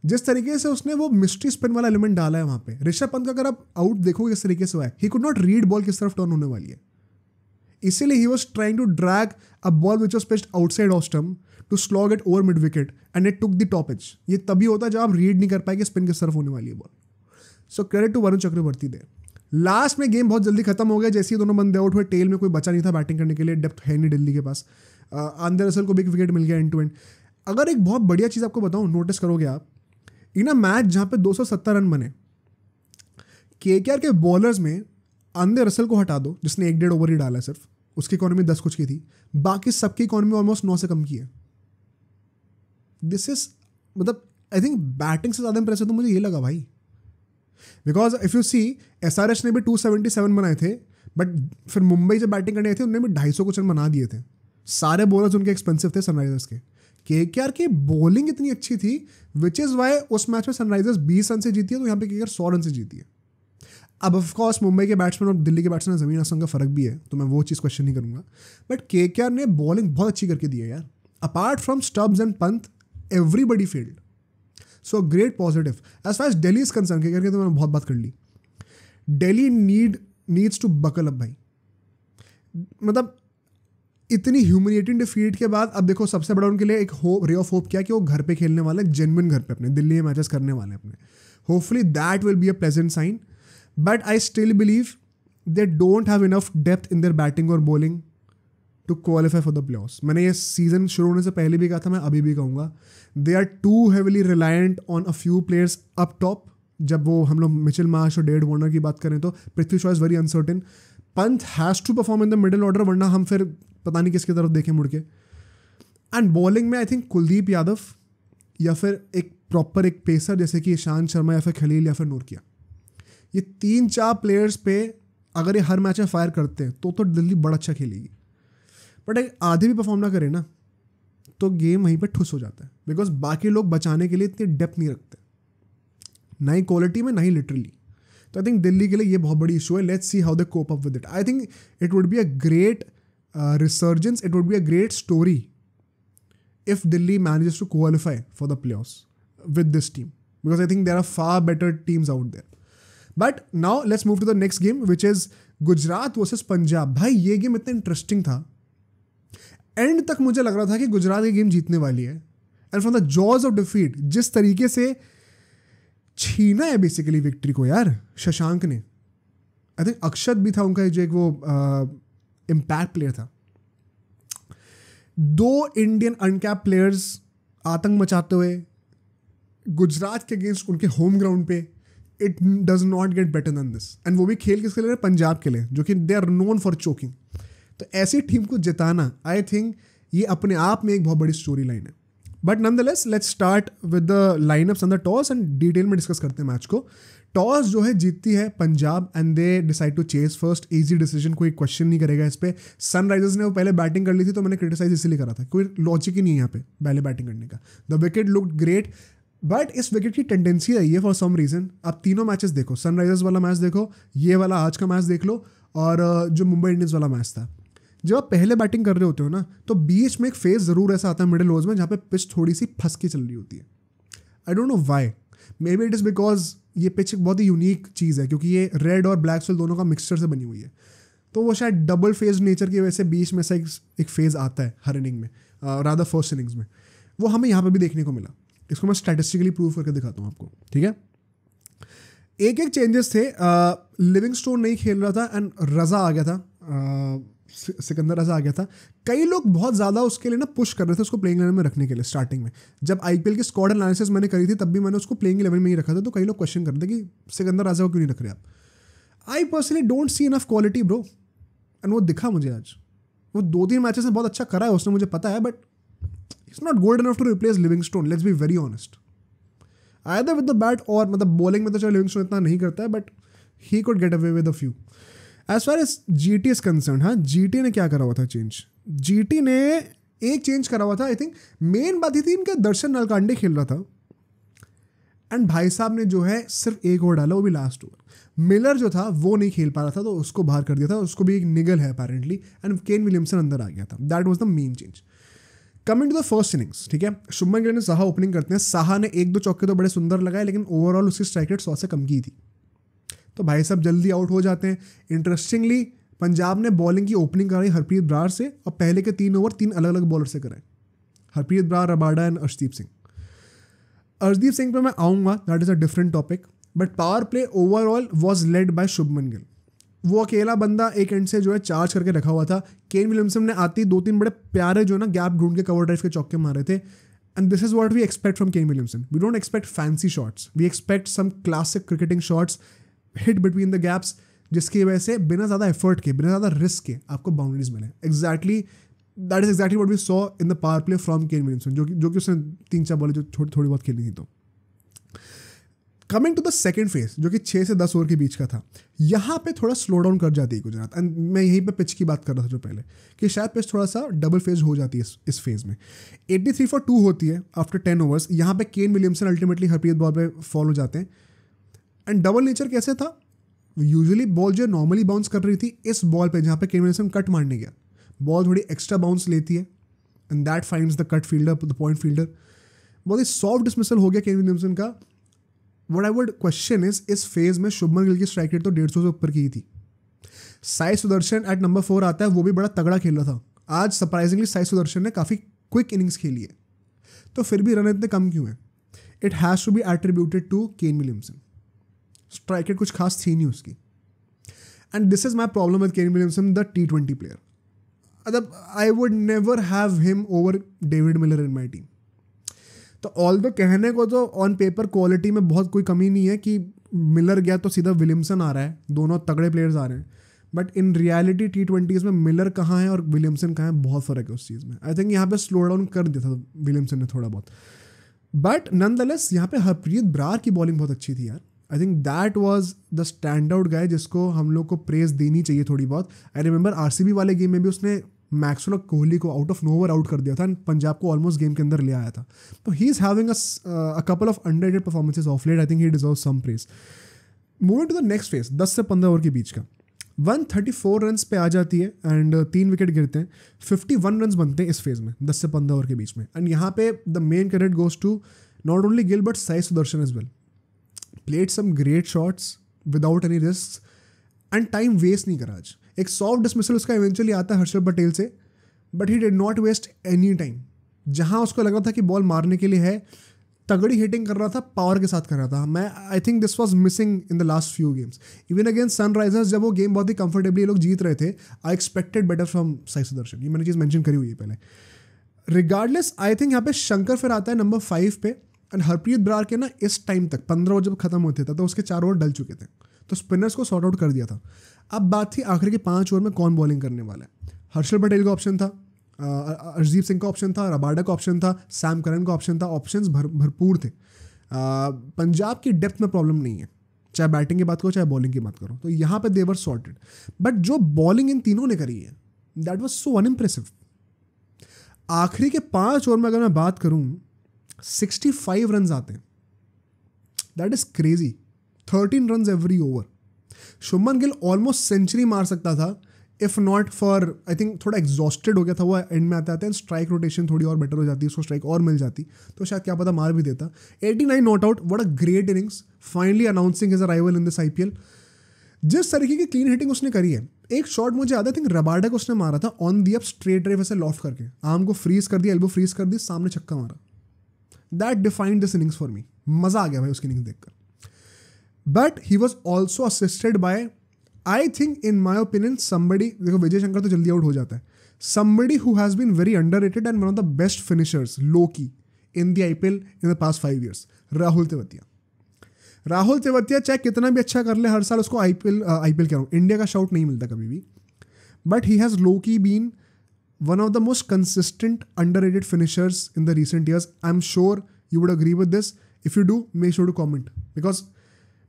जिस तरीके से उसने वो मिस्ट्री स्पिन वाला एलिमेंट डाला है वहाँ पे, ऋषभ पंत का अगर आप आउट देखोगे किस तरीके से हुआ है, he could not read ball किस तरफ टर्न होने वाली है, इसीलिए he was trying to drag a ball which was pitched outside off stump to slog it over mid wicket and it took the top edge. ये तभी होता है जब आप रीड नहीं कर पाए कि स्पिन किस तरफ होने वाली है ball. So credit to Varun Chakravarthy दे। लास्ट में गेम बहुत जल्दी खत्म हो गया, जैसे ही दोनों बंदे आउट हुए, टेल में कोई बचा नहीं था बैटिंग करने के लिए, डेप्थ है नहीं दिल्ली के पास। आंद्रे रसल को बिग विकेट मिल गया एंड टू एंड। अगर एक बहुत बढ़िया चीज़ आपको बताऊं, नोटिस करोगे आप, इन अ मैच जहाँ पे 270 रन बने, केकेआर के बॉलर्स में आंद्रे रसल को हटा दो जिसने 1.5 ओवर ही डाला सिर्फ, उसकी इकॉनमी 10 कुछ की थी, बाकी सबकी इकॉनमी ऑलमोस्ट 9 से कम की है। दिस इज मतलब आई थिंक बैटिंग से ज़्यादा इंप्रेसिव तो मुझे ये लगा भाई, because if you see SRH ने भी 277 बनाए थे, बट फिर मुंबई जब बैटिंग करने आए थे उन्होंने भी 250 कुछ रन बना दिए थे। सारे बॉलर्स उनके एक्सपेंसिव थे सनराइजर्स के। केकेआर की बॉलिंग इतनी अच्छी थी, विच इज़ वाई उस मैच में सनराइजर्स 20 रन से जीती है, तो यहाँ पे केकेआर 100 रन से जीती है। अब ऑफकोर्स मुंबई के बैट्समैन और दिल्ली के बैट्समैन ज़मीन आसमान का फ़र्क भी है, तो मैं वो चीज़ क्वेश्चन नहीं करूँगा, बट केकेआर ने बॉलिंग बहुत अच्छी करके दी है यार। Apart from Stubbs and Pant, everybody field, so great positive. As far as Delhi is concern, KKR की तो मैंने बहुत बात कर ली। Delhi needs to buckle up भाई। मतलब इतनी ह्यूमिलिएटिंग डिफीट के बाद अब देखो सबसे बड़ा उनके लिए एक रे ऑफ होप क्या कि वो घर पे खेलने वाले, जेन्युइन घर पे अपने दिल्ली में मैचेस करने वाले अपने। Hopefully that will be a pleasant sign, but I still believe they don't have enough depth in their batting और bowling to qualify for the playoffs. मैंने ये सीजन शुरू होने से पहले भी कहा था, मैं अभी भी कहूँगा, they are too heavily reliant on a few players up top. जब वो हम लोग मिचेल मार्श और डेविड वार्नर की बात करें तो Prithvi Shaw is very uncertain. Pant has to perform in the middle order, वरना हम फिर पता नहीं किसकी तरफ देखें मुड़ के। एंड बॉलिंग में आई थिंक कुलदीप यादव या फिर एक प्रॉपर एक पेसर जैसे कि ईशांत शर्मा या फिर खलील या फिर नूरकिया, ये 3-4 प्लेयर्स पे अगर ये हर मैच में फायर करते हैं तो दिल्ली बड़ा अच्छा खेलेगी। बट आधे भी परफॉर्म ना करे ना तो गेम वहीं पे ठुस हो जाता है, बिकॉज बाकी लोग बचाने के लिए इतनी डेप्थ नहीं रखते, ना ही क्वालिटी में ना ही लिटरली। तो आई थिंक दिल्ली के लिए ये बहुत बड़ी इशू है। Let's see how they cope up with it. I think it would be a great resurgence, it would be a great story if Delhi manages to qualify for the playoffs with this team, because I think there are far better teams out there. But now let's move to the next game, which is Gujarat versus Punjab. भाई ये game इतना interesting था, and तक मुझे लग रहा था कि गुजरात ये गेम जीतने वाली है, and from the jaws of defeat जिस तरीके से छीना है बेसिकली विक्ट्री को यार शशांक ने। आई थिंक अक्षत भी था उनका जो एक वो इम्पैक्ट प्लेयर था। 2 इंडियन अनकैप प्लेयर्स आतंक मचाते हुए गुजरात के अगेंस्ट उनके होम ग्राउंड पे, it does not get better than this. And वो भी खेल किसके लिए? पंजाब के लिए, जो कि they are known for choking. तो ऐसी टीम को जिताना, आई थिंक ये अपने आप में एक बहुत बड़ी स्टोरी लाइन है। But nonetheless let's start with the lineups and the toss, and detail में डिस्कस करते हैं मैच को। टॉस जो है जीतती है Punjab and they decide to chase first. Easy decision, कोई क्वेश्चन नहीं करेगा इस पे। सनराइजर्स ने वो पहले बैटिंग कर ली थी तो मैंने क्रिटिसाइज इसलिए करा था, कोई लॉजिक ही नहीं है यहाँ पे पहले बैटिंग करने का। The wicket looked great, but इस विकेट की टेंडेंसी रही है फॉर सम रीजन। आप तीनों मैचेस देखो, सनराइजर्स वाला मैच देखो, ये वाला आज का मैच देख लो, और जो मुंबई इंडियंस वाला मैच था, जब आप पहले बैटिंग कर रहे होते हो ना, तो बीच में एक फेज ज़रूर ऐसा आता है मिडिल ओवर्स में जहाँ पे पिच थोड़ी सी फंस के चल रही होती है. आई don't know Y. May be it is because ये पिच एक बहुत ही यूनिक चीज़ है, क्योंकि ये रेड और ब्लैक सोल दोनों का मिक्सचर से बनी हुई है. तो वो शायद डबल फेज नेचर की वजह से बीच में से एक फेज आता है हर इनिंग में, रादर फर्स्ट इनिंग्स में. वो हमें यहाँ पे भी देखने को मिला. इसको मैं स्टैटिस्टिकली प्रूव करके दिखाता हूँ आपको, ठीक है. एक चेंजेस थे. लिविंगस्टोन नहीं खेल रहा था एंड रज़ा आ गया था, सिकंदर रज़ा आ गया था. कई लोग बहुत ज़्यादा उसके लिए ना पुश कर रहे थे उसको प्लेइंग 11 में रखने के लिए. स्टार्टिंग में जब आईपीएल की स्क्वाड एनालिसिस मैंने करी थी तब भी मैंने उसको प्लेइंग 11 में ही रखा था. तो कई लोग क्वेश्चन करते कि सिकंदर रज़ा को क्यों नहीं रख रहे आप. I personally don't see enough quality bro, and वो दिखा मुझे आज. वो 2-3 मैचेस में बहुत अच्छा करा है उसने, मुझे पता है, but it's not good enough to replace Livingstone. Let's be very honest. Either with the bat और मतलब बॉलिंग में तो चलो लिविंगस्टोन इतना नहीं करता है, but he could get away with a few. As far as GT is concern, हाँ, जीटी ने क्या करा हुआ था चेंज. जीटी ने एक चेंज करा हुआ था. आई थिंक मेन बात ही थी इनका दर्शन नलकांडे खेल रहा था एंड भाई साहब ने जो है सिर्फ एक ओवर डाला, वो भी लास्ट ओवर. मिलर जो था वो नहीं खेल पा रहा था तो उसको बाहर कर दिया था. उसको भी एक निगल है अपेरेंटली, एंड केन विलियमसन अंदर आ गया था. That was the main change. Coming to the first innings, ठीक है. शुभमन गिल ने साहा ओपनिंग करते हैं. साहा ने 1-2 चौके तो बड़े सुंदर लगाए, लेकिन ओवरऑल उसकी स्ट्राइक रेट 100 से कम की थी. तो भाई साहब जल्दी आउट हो जाते हैं. इंटरेस्टिंगली पंजाब ने बॉलिंग की ओपनिंग कराई हरप्रीत ब्रार से, और पहले के 3 ओवर 3 अलग अलग बॉलर से कराए. Harpreet Brar, Rabada and Arshdeep Singh. अर्शदीप सिंह पे मैं आऊँगा, that is a different topic. But power play overall was led by Shubman Gill. वो अकेला बंदा एक एंड से जो है चार्ज करके रखा हुआ था. केन विलियमसन ने आती 2-3 बड़े प्यारे जो है ना गैप ढूंढ के कवर ड्राइव के चौके मारे थे. And this is what we expect from Kane Williamson. We don't expect fancy shots, we expect some classic cricketing shots hit between the gaps, जिसकी वजह से बिना ज़्यादा एफर्ट के, बिना ज़्यादा रिस्क के आपको बाउंड्रीज मिले. Exactly that is exactly what we saw in the power play from Kane Williamson, जो कि उसने 3-4 बॉलें जो थोड़ी बहुत खेली थी. तो coming to the second phase जो कि 6 से 10 ओवर के बीच का था, यहाँ पे थोड़ा स्लो डाउन कर जाती है गुजरात. एंड मैं यहीं पे पिच की बात कर रहा था जो पहले, कि शायद पिच थोड़ा सा डबल फेज हो जाती है इस फेज में. 83 for 2 होती है आफ्टर 10 ओवर्स. यहाँ पे Kane Williamson ultimately Harpreet ball पे फॉल हो जाते हैं. एंड डबल नेचर कैसे था, यूजुअली बॉल जो नॉर्मली बाउंस कर रही थी, इस बॉल पे जहाँ पे केन विलियमसन कट मारने गया, बॉल थोड़ी एक्स्ट्रा बाउंस लेती है and that finds the cut fielder, the point fielder. बहुत ही सॉफ्ट डिसमिसल हो गया केन विलियमसन का. What I would question is, इस फेज में शुभमन गिल की स्ट्राइक रेट तो 150 से ऊपर की ही थी. साई सुदर्शन एट नंबर 4 आता है, वो भी बड़ा तगड़ा खेल रहा था. आज सरप्राइजिंगली साई सुदर्शन ने काफ़ी क्विक इनिंग्स खेली है. तो फिर भी रन इतने कम क्यों हैं? It has to be attributed to Kane Williamson. Strike rate कुछ खास थी नहीं उसकी. And this is my problem with Kane Williamson, the T20 player. मतलब I would never have him over David Miller in my team. तो although कहने को तो ऑन पेपर क्वालिटी में बहुत कोई कमी नहीं है कि मिलर गया तो सीधा विलियमसन आ रहा है, दोनों तगड़े प्लेयर्स आ रहे हैं. बट इन रियलिटी T20s में मिलर कहाँ है और विलियमसन कहाँ है, बहुत फ़र्क है उस चीज़ में. आई थिंक यहाँ पे स्लो डाउन कर दिया था विलियमसन ने थोड़ा बहुत. बट नॉनदलेस यहाँ पे हरप्रीत ब्रार की बॉलिंग बहुत अच्छी थी यार. I think that was the stand out guy जिसको हम लोग को प्रेज देनी चाहिए थोड़ी बहुत. आई रिमेंबर RCB वाले गेम में भी उसने मैक्सवेल और कोहली को आउट ऑफ नोवर आउट कर दिया था एंड पंजाब को ऑलमोस्ट गेम के अंदर ले आया था. तो he is having a couple of underrated performances of late. I think he deserves some praise. Moving to the next phase, 10 से 15 ओवर के बीच का, 134 रन्स पे आ जाती है एंड 3 विकेट गिरते हैं. 51 रन्स बनते हैं इस फेज में 10 से 15 ओवर के बीच में. एंड यहाँ पे the main credit goes to not only Gill but Sai Sudharsan as well. Played some great shots without any risk and time waste नहीं करा आज. एक सॉफ्ट डिसमिसल उसका इवेंचुअली आता है हर्षल पटेल से, but he did not waste any time. जहाँ उसको लग रहा था कि बॉल मारने के लिए है, तगड़ी हिटिंग कर रहा था, पावर के साथ कर रहा था. मैं आई think this was missing in the last few games. Even against Sunrisers जब वो गेम बहुत ही कंफर्टेबली लोग जीत रहे थे, I expected better from Sai Sudarshan. ये मैंने चीज़ मेंशन करी हुई है पहले. रिगार्डलेस आई थिंक यहाँ पे शंकर फिर आता है नंबर 5 पे. एंड हरप्रीत ब्रार के ना इस टाइम तक 15 ओवर जब खत्म होते थे तो उसके 4 ओवर डल चुके थे, तो स्पिनर्स को सॉर्ट आउट कर दिया था. अब बात थी आखिर के 5 ओवर में कौन बॉलिंग करने वाला है. हर्षल पटेल का ऑप्शन था, अर्शदीप सिंह का ऑप्शन था, रबाडा का ऑप्शन था, सैम करन का ऑप्शन था. ऑप्शंस भरपूर थे. पंजाब की डेप्थ में प्रॉब्लम नहीं है, चाहे बैटिंग की बात करो चाहे बॉलिंग की बात करो. तो यहाँ पे देवर सॉर्टेड. बट जो बॉलिंग इन तीनों ने करी है, दैट वाज सो अनइम्प्रेसिव. आखिरी के 5 ओवर में अगर मैं बात करूँ, 65 रन आते हैं. That is crazy. 13 run every over. Shubman Gill almost century मार सकता था if not for I think थोड़ा एग्जॉस्टेड हो गया था वो एंड में आते आते, स्ट्राइक रोटेशन थोड़ी और बेटर हो जाती, उसको स्ट्राइक और मिल जाती तो शायद क्या पता मार भी देता. 89 not out, what a great innings, finally announcing his arrival in this IPL. जिस तरीके की क्लीन हिटिंग उसने करी है, एक शॉट मुझे याद है, थिंक रबाडा को उसने मारा था on the up straight drive ऐसे लॉफ्ट करके, आर्म को फ्रीज कर दिया, एल्बो फ्रीज कर दी, सामने छक्का मारा. That defined this innings for me. मजा आ गया भाई उसकी इनिंग्स देखकर. But he was also assisted by, I think in my opinion, somebody, देखो विजय शंकर तो जल्दी आउट हो जाता है, somebody who has been very underrated and one of the best finishers लो की in the IPL in the past 5 years, Rahul Tewatia. Rahul Tewatia चाहे कितना भी अच्छा कर ले, हर साल उसको IPL कह रहा हूँ, इंडिया का शाउट नहीं मिलता कभी भी, but he has low key been one of the most consistent underrated finishers in the recent years. I am sure you would agree with this. If you do, make sure to comment, because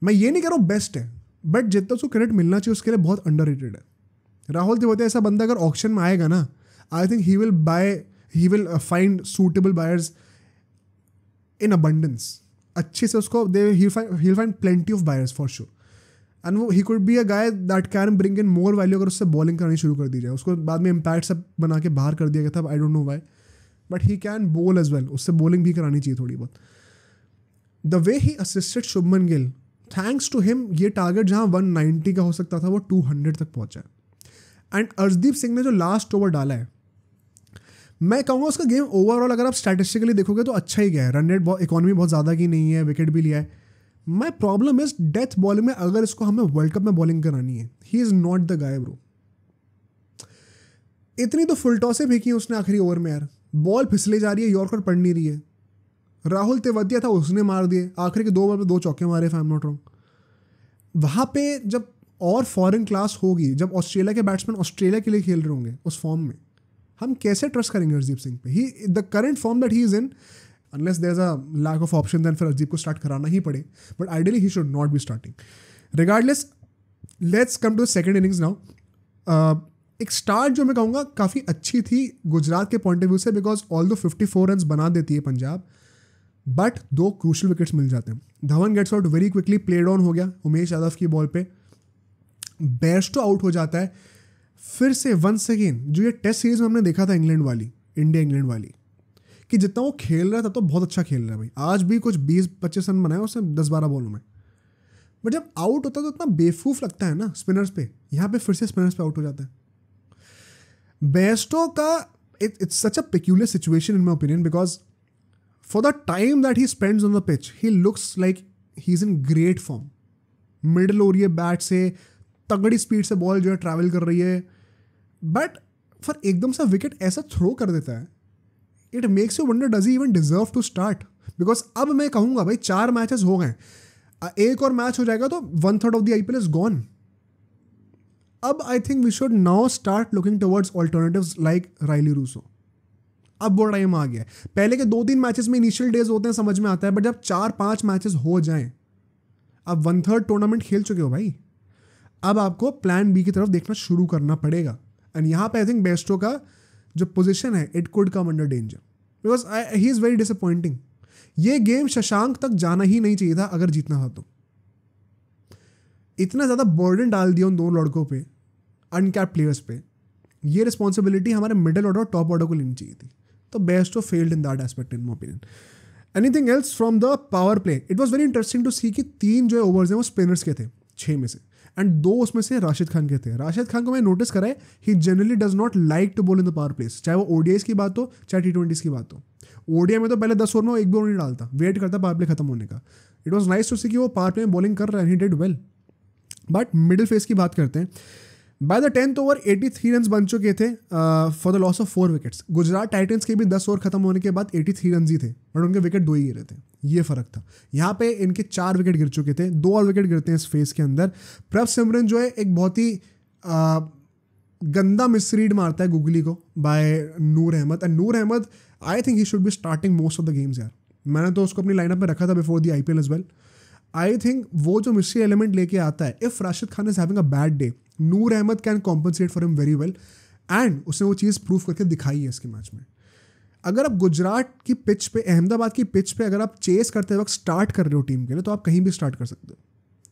मैं ये नहीं कह रहा हूँ best है, but जितना उसको credit मिलना चाहिए उसके लिए बहुत अंडररेटेड है. राहुल तेवतिया ऐसा बंदा अगर ऑक्शन में आएगा ना, आई think he will find suitable buyers in abundance. अच्छे से उसको he'll find plenty of buyers for sure. And he could be a guy that can bring in more value अगर उससे बॉलिंग करानी शुरू कर दी जाए. उसको बाद में इम्पैक्ट सब बना के बाहर कर दिया गया था, I don't know why, but he can bowl as well. उससे बॉलिंग भी करानी चाहिए थोड़ी बहुत. The way he assisted Shubman Gill, thanks to him ये टारगेट जहाँ 190 का हो सकता था वो 200 तक पहुँचा है. एंड अर्शदीप सिंह ने जो लास्ट ओवर डाला है, मैं कहूँगा उसका गेम ओवरऑल अगर आप स्टैटिस्टिकली देखोगे तो अच्छा ही गया है. रन रेट बहुत, इकॉनमी बहुत ज़्यादा की नहीं है, विकेट भी लिया है. My problem is death bowling में, अगर इसको हमें वर्ल्ड कप में बॉलिंग करानी है, he is not the guy bro. इतनी तो फुल टॉसें फेंकी उसने आखिरी ओवर में यार, बॉल फिसले जा रही है, यॉर्कर पड़ नहीं रही है. राहुल तेवतिया था, उसने मार दिए आखिरी के 2 ओवर में 2 चौके मारे, if I am not wrong. वहाँ पे जब और फॉरेन क्लास होगी, जब ऑस्ट्रेलिया के बैट्समैन ऑस्ट्रेलिया के लिए खेल रहे होंगे उस फॉर्म में, हम कैसे ट्रस्ट करेंगे हरदीप सिंह पे? He the current form that he is in, unless there is a lack of option, then फिर हरदीप को स्टार्ट कराना ही पड़े, but ideally he should not be starting. Regardless, let's come to the second innings now. एक start जो मैं कहूँगा काफ़ी अच्छी थी गुजरात के पॉइंट ऑफ व्यू से, बिकॉज ऑल दो 54 रन बना देती है पंजाब, बट 2 क्रूशल विकेट्स मिल जाते हैं. Dhawan gets out very quickly, played on हो गया उमेश यादव की बॉल पे, बेयरस्टो आउट हो जाता है. फिर से वंस अगेन जो ये टेस्ट सीरीज में हमने देखा था इंडिया इंग्लैंड वाली, कि जितना वो खेल रहा था तो बहुत अच्छा खेल रहा है भाई. आज भी कुछ 20-25 रन बनाए उसने 10-12 बॉलों में, बट जब आउट होता है तो इतना बेवकूफ़ लगता है ना स्पिनर्स पे. यहाँ पे फिर से स्पिनर्स पे आउट हो जाता है. बेयरस्टो का it's such a peculiar situation in my opinion, because for the time that he spends on the pitch he looks like he is in great form. Middle हो रही है बैट से, तगड़ी स्पीड से बॉल जो है travel कर रही है, बट फॉर एकदम सा विकेट ऐसा थ्रो कर देता है, it makes you wonder does he even deserve to start. Because अब मैं कहूँगा भाई 4 मैचेस हो गए, एक और मैच हो जाएगा तो 1/3 of the IPL is gone. अब I think we should now start looking towards alternatives like Rilee Rossouw. अब वो टाइम आ गया है. पहले के 2-3 मैचेस में इनिशियल डेज होते हैं, समझ में आता है, बट जब 4-5 मैचेस हो जाएं, अब 1/3 टूर्नामेंट खेल चुके हो भाई, अब आपको प्लान बी की तरफ देखना शुरू करना पड़ेगा. एंड यहाँ पे आई थिंक बेयरस्टो का जो पोजीशन है, it could come under danger, because he is very disappointing. ये गेम शशांक तक जाना ही नहीं चाहिए था अगर जीतना था तो. इतना ज़्यादा बर्डन डाल दिया उन 2 लड़कों पे, अनकैप्ड प्लेयर्स पे. ये रिस्पॉन्सिबिलिटी हमारे मिडिल ऑर्डर और टॉप ऑर्डर को लेनी चाहिए थी. तो Bairstow failed in that aspect in my opinion. Anything else from the power play, it was very interesting to see कि 3 जो ओवर्स हैं वो स्पिनर्स के थे 6 में से, एंड 2 उसमें से राशिद खान के थे. राशिद खान को मैं नोटिस करा है, he generally does not like to bowl in the power plays, चाहे वो ODIs की बात हो चाहे T20s की बात हो. ODI में तो पहले 10 ओवर में 1 भी ओवर नहीं डालता, वेट करता पावर प्ले खत्म होने का. It was nice to see कि वो पावर प्ले में बॉलिंग कर रहा है, he did well. But middle face की बात करते हैं. By the 10th over 83 run बन चुके थे for the loss of 4 wickets. Gujarat titans के भी 10 ओवर खत्म होने के बाद 83 रन ही थे, बट उनके विकेट 2 ही गिरे थे. ये फर्क था. यहाँ पे इनके 4 विकेट गिर चुके थे, 2 और विकेट गिरते हैं इस फेस के अंदर. प्रभ सिमरन जो है एक बहुत ही गंदा मिसरीड मारता है गुगली को by Noor Ahmad. And Noor Ahmad I think he should be starting most of the games यार. मैंने तो उसको अपनी लाइनअप में रखा था before the IPL as well. I think वो जो मिस्ट्री एलिमेंट लेके आता है, if Rashid Khan is having a bad day, Noor Ahmad can compensate for him very well. And उसने वो चीज़ प्रूव करके दिखाई है इसके मैच में. अगर आप गुजरात की पिच पे, अहमदाबाद की पिच पे अगर आप चेस करते वक्त स्टार्ट कर रहे हो टीम के लिए, तो आप कहीं भी स्टार्ट कर सकते हो.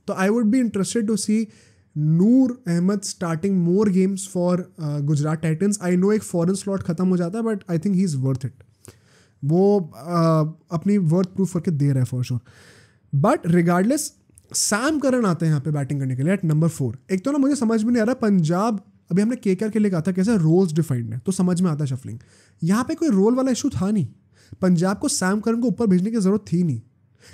तो I would be interested to see Noor Ahmad starting more games for Gujarat Titans. I know एक फॉरेन स्लॉट खत्म हो जाता है but I think he is worth it. वो अपनी वर्थ प्रूफ करके दे रहा है for sure. But regardless Sam Curran आते हैं यहाँ पे बैटिंग करने के लिए एट नंबर 4. एक तो ना मुझे समझ में नहीं आ रहा, पंजाब अभी हमने केकेआर के लिए कहा था कैसे रोल्स डिफाइंड है तो समझ में आता है शफलिंग. यहाँ पे कोई रोल वाला इशू था नहीं. पंजाब को सैम करन को ऊपर भेजने की जरूरत थी नहीं.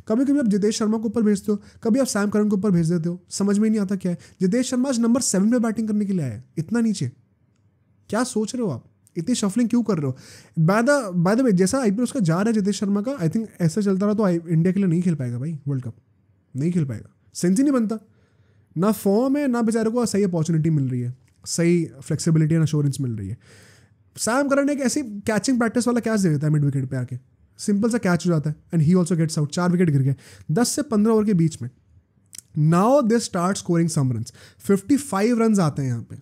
कभी कभी आप जितेश शर्मा को ऊपर भेजते हो, कभी आप सैम करन को ऊपर भेज देते हो, समझ में ही नहीं आता क्या है. जितेश शर्मा आज नंबर 7 पे बैटिंग करने के लिए आया है, इतना नीचे. क्या सोच रहे हो आप, इतनी शफलिंग क्यों कर रहे हो? बाय द वे जैसा आईपीएल उसका जा रहा है जितेश शर्मा का, आई थिंक ऐसा चलता रहा तो इंडिया के लिए नहीं खेल पाएगा भाई. वर्ल्ड कप नहीं खेल पाएगा, सेंस ही नहीं बनता. ना फॉर्म है ना बेचारे को सही अपॉर्चुनिटी मिल रही है, सही फ्लेक्सिबिलिटी एंड अश्योरेंस मिल रही है. सैम करन एक ऐसी कैचिंग प्रैक्टिस वाला कैच दे देता है मिड विकेट पे आके, सिंपल सा कैच हो जाता है and he also gets out. 4 wicket गिर गए 10 से 15 ओवर के बीच में. Now they start scoring some runs. 55 runs आते हैं यहाँ पे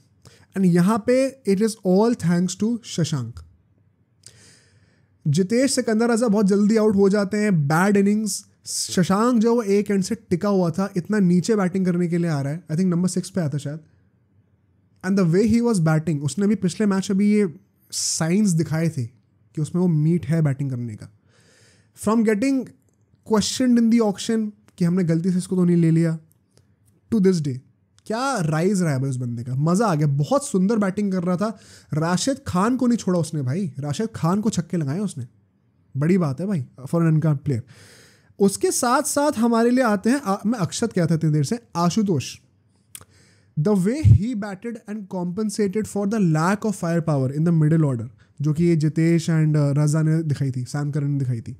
एंड यहाँ पे it is all thanks to Shashank. Jitesh Sikandar Raza बहुत जल्दी आउट हो जाते हैं. Bad innings. शशांक जो वो एक एंड से टिका हुआ था, इतना नीचे बैटिंग करने के लिए आ रहा है. आई थिंक नंबर 6 पे आता शायद. And the way he was batting, उसने अभी पिछले मैच अभी ये साइंस दिखाए थे कि उसमें वो मीट है बैटिंग करने का. From getting question in the auction कि हमने गलती से इसको तो नहीं ले लिया, टू दिस डे क्या राइज रहा है भाई उस बंदे का. मज़ा आ गया. बहुत सुंदर बैटिंग कर रहा था. राशिद खान को नहीं छोड़ा उसने भाई. राशिद खान को छक्के लगाए उसने. बड़ी बात है भाई फॉर एन अनकैप्ड प्लेयर. उसके साथ साथ हमारे लिए आते हैं मैं अक्षत कहता था इतनी देर से, Ashutosh. The way he batted and compensated for the lack of fire power in the middle order, जो कि ये जितेश एंड रजा ने दिखाई थी, सैम करन ने दिखाई थी.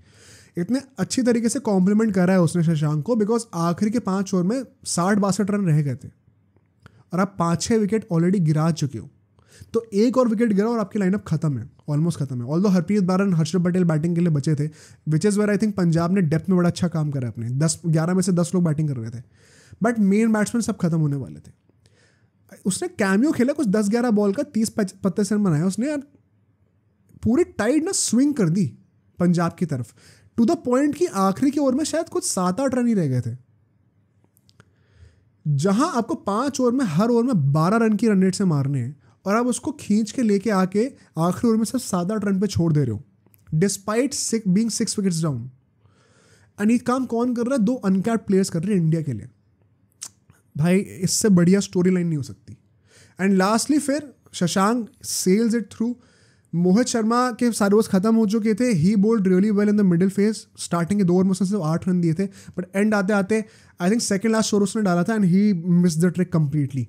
इतने अच्छी तरीके से कॉम्प्लीमेंट करा है उसने शशांक को, बिकॉज आखिरी के 5 ओवर में 60-62 रन रह गए थे और आप 5-6 विकेट ऑलरेडी गिरा चुके हो. तो एक और विकेट गिरा और आपकी लाइनअप खत्म है, ऑलमोस्ट खत्म है. Although Harpreet Brar and Harshad Patel batting के लिए बचे थे, which is where I think Punjab ने डेप्थ में बड़ा अच्छा काम करा अपने. 11 में से 10 लोग बैटिंग कर रहे थे, बट मेन बैट्समैन सब खत्म होने वाले थे. उसने कैमियो खेला कुछ 10-11 बॉल का, 30-35 रन बनाया उसने यार. पूरी टाइड ना स्विंग कर दी पंजाब की तरफ, टू द पॉइंट कि आखिरी के ओवर में शायद कुछ 7-8 रन ही रह गए थे. जहां आपको 5 ओवर में हर ओवर में 12 रन की रन रेट से मारने हैं और आप उसको खींच के लेके आके आखिरी ओवर में सिर्फ 7-8 रन पे छोड़ दे रहे हो, despite being 6 wickets down. And ये काम कौन कर रहा है? 2 अनकैप्ड प्लेयर्स कर रहे हैं इंडिया के लिए. भाई इससे बढ़िया स्टोरी लाइन नहीं हो सकती. एंड लास्टली फिर Shashank sails it through. Mohit Sharma के सारे ओवर्स खत्म हो चुके थे. He bowled really well in the middle phase. Starting के 2 ओवर में उसने सिर्फ 8 रन दिए थे, बट एंड आते आते I think second last over उसने डाला था and he miss the trick completely.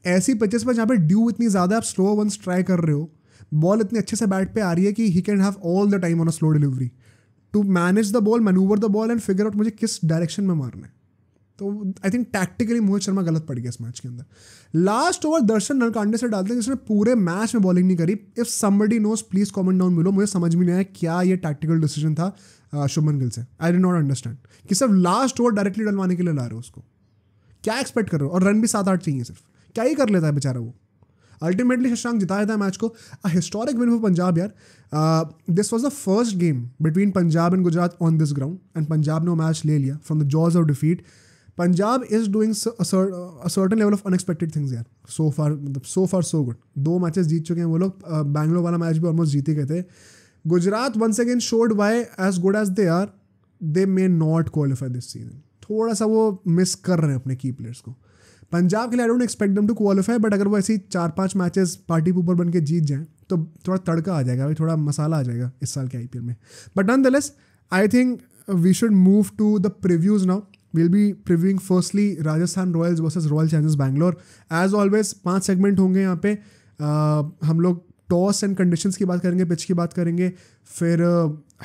ऐसी पिचेस पर जहाँ पे ड्यू इतनी ज़्यादा, आप स्लो वंस ट्राई कर रहे हो, बॉल इतनी अच्छे से बैट पे आ रही है कि he can have all the time on a slow delivery to manage the ball, manoeuvre the ball and figure out मुझे किस डायरेक्शन में मारना है. तो I think tactically Mohit Sharma गलत पड़ गया इस मैच के अंदर. लास्ट ओवर दर्शन नलकांडे से डालते हैं जिसने पूरे मैच में बॉलिंग नहीं करी. If somebody knows please comment down below. मुझे समझ में नहीं आया क्या ये टैक्टिकल डिसीजन था शुभमन गिल से. आई डिड नॉट अंडरस्टैंड कि सिर्फ लास्ट ओवर डायरेक्टली डलवाने के लिए ला रहे हो उसको. क्या एक्सपेक्ट कर रहे हो? और रन भी 7-8 चाहिए सिर्फ. क्या ही कर लेता है बेचारा वो. अल्टीमेटली शशांक जिताया था मैच को. A historic win for Punjab यार. This was the first game between Punjab and Gujarat on this ground and Punjab ने वो मैच ले लिया from the jaws of defeat. Punjab is doing a certain level of unexpected things यार. So फार so good. 2 matches जीत चुके हैं वो लोग. बैंगलोर वाला मैच भी ऑलमोस्ट जीते गए थे. Gujarat once again showed why as good as they are they may not qualify this season. थोड़ा सा वो मिस कर रहे हैं अपने की प्लेयर्स को. पंजाब के लिए I don't expect them to qualify, but अगर वो ऐसी 4-5 मैचेस पार्टी ऊपर बन के जीत जाएं तो थोड़ा तड़का आ जाएगा भाई, थोड़ा मसाला आ जाएगा इस साल के आईपीएल में. But nonetheless I think we should move to the previews now. We'll be previewing firstly Rajasthan Royals versus Royal Challengers Bangalore. As always 5 segment होंगे यहाँ पे. हम लोग टॉस एंड कंडीशंस की बात करेंगे, पिच की बात करेंगे, फिर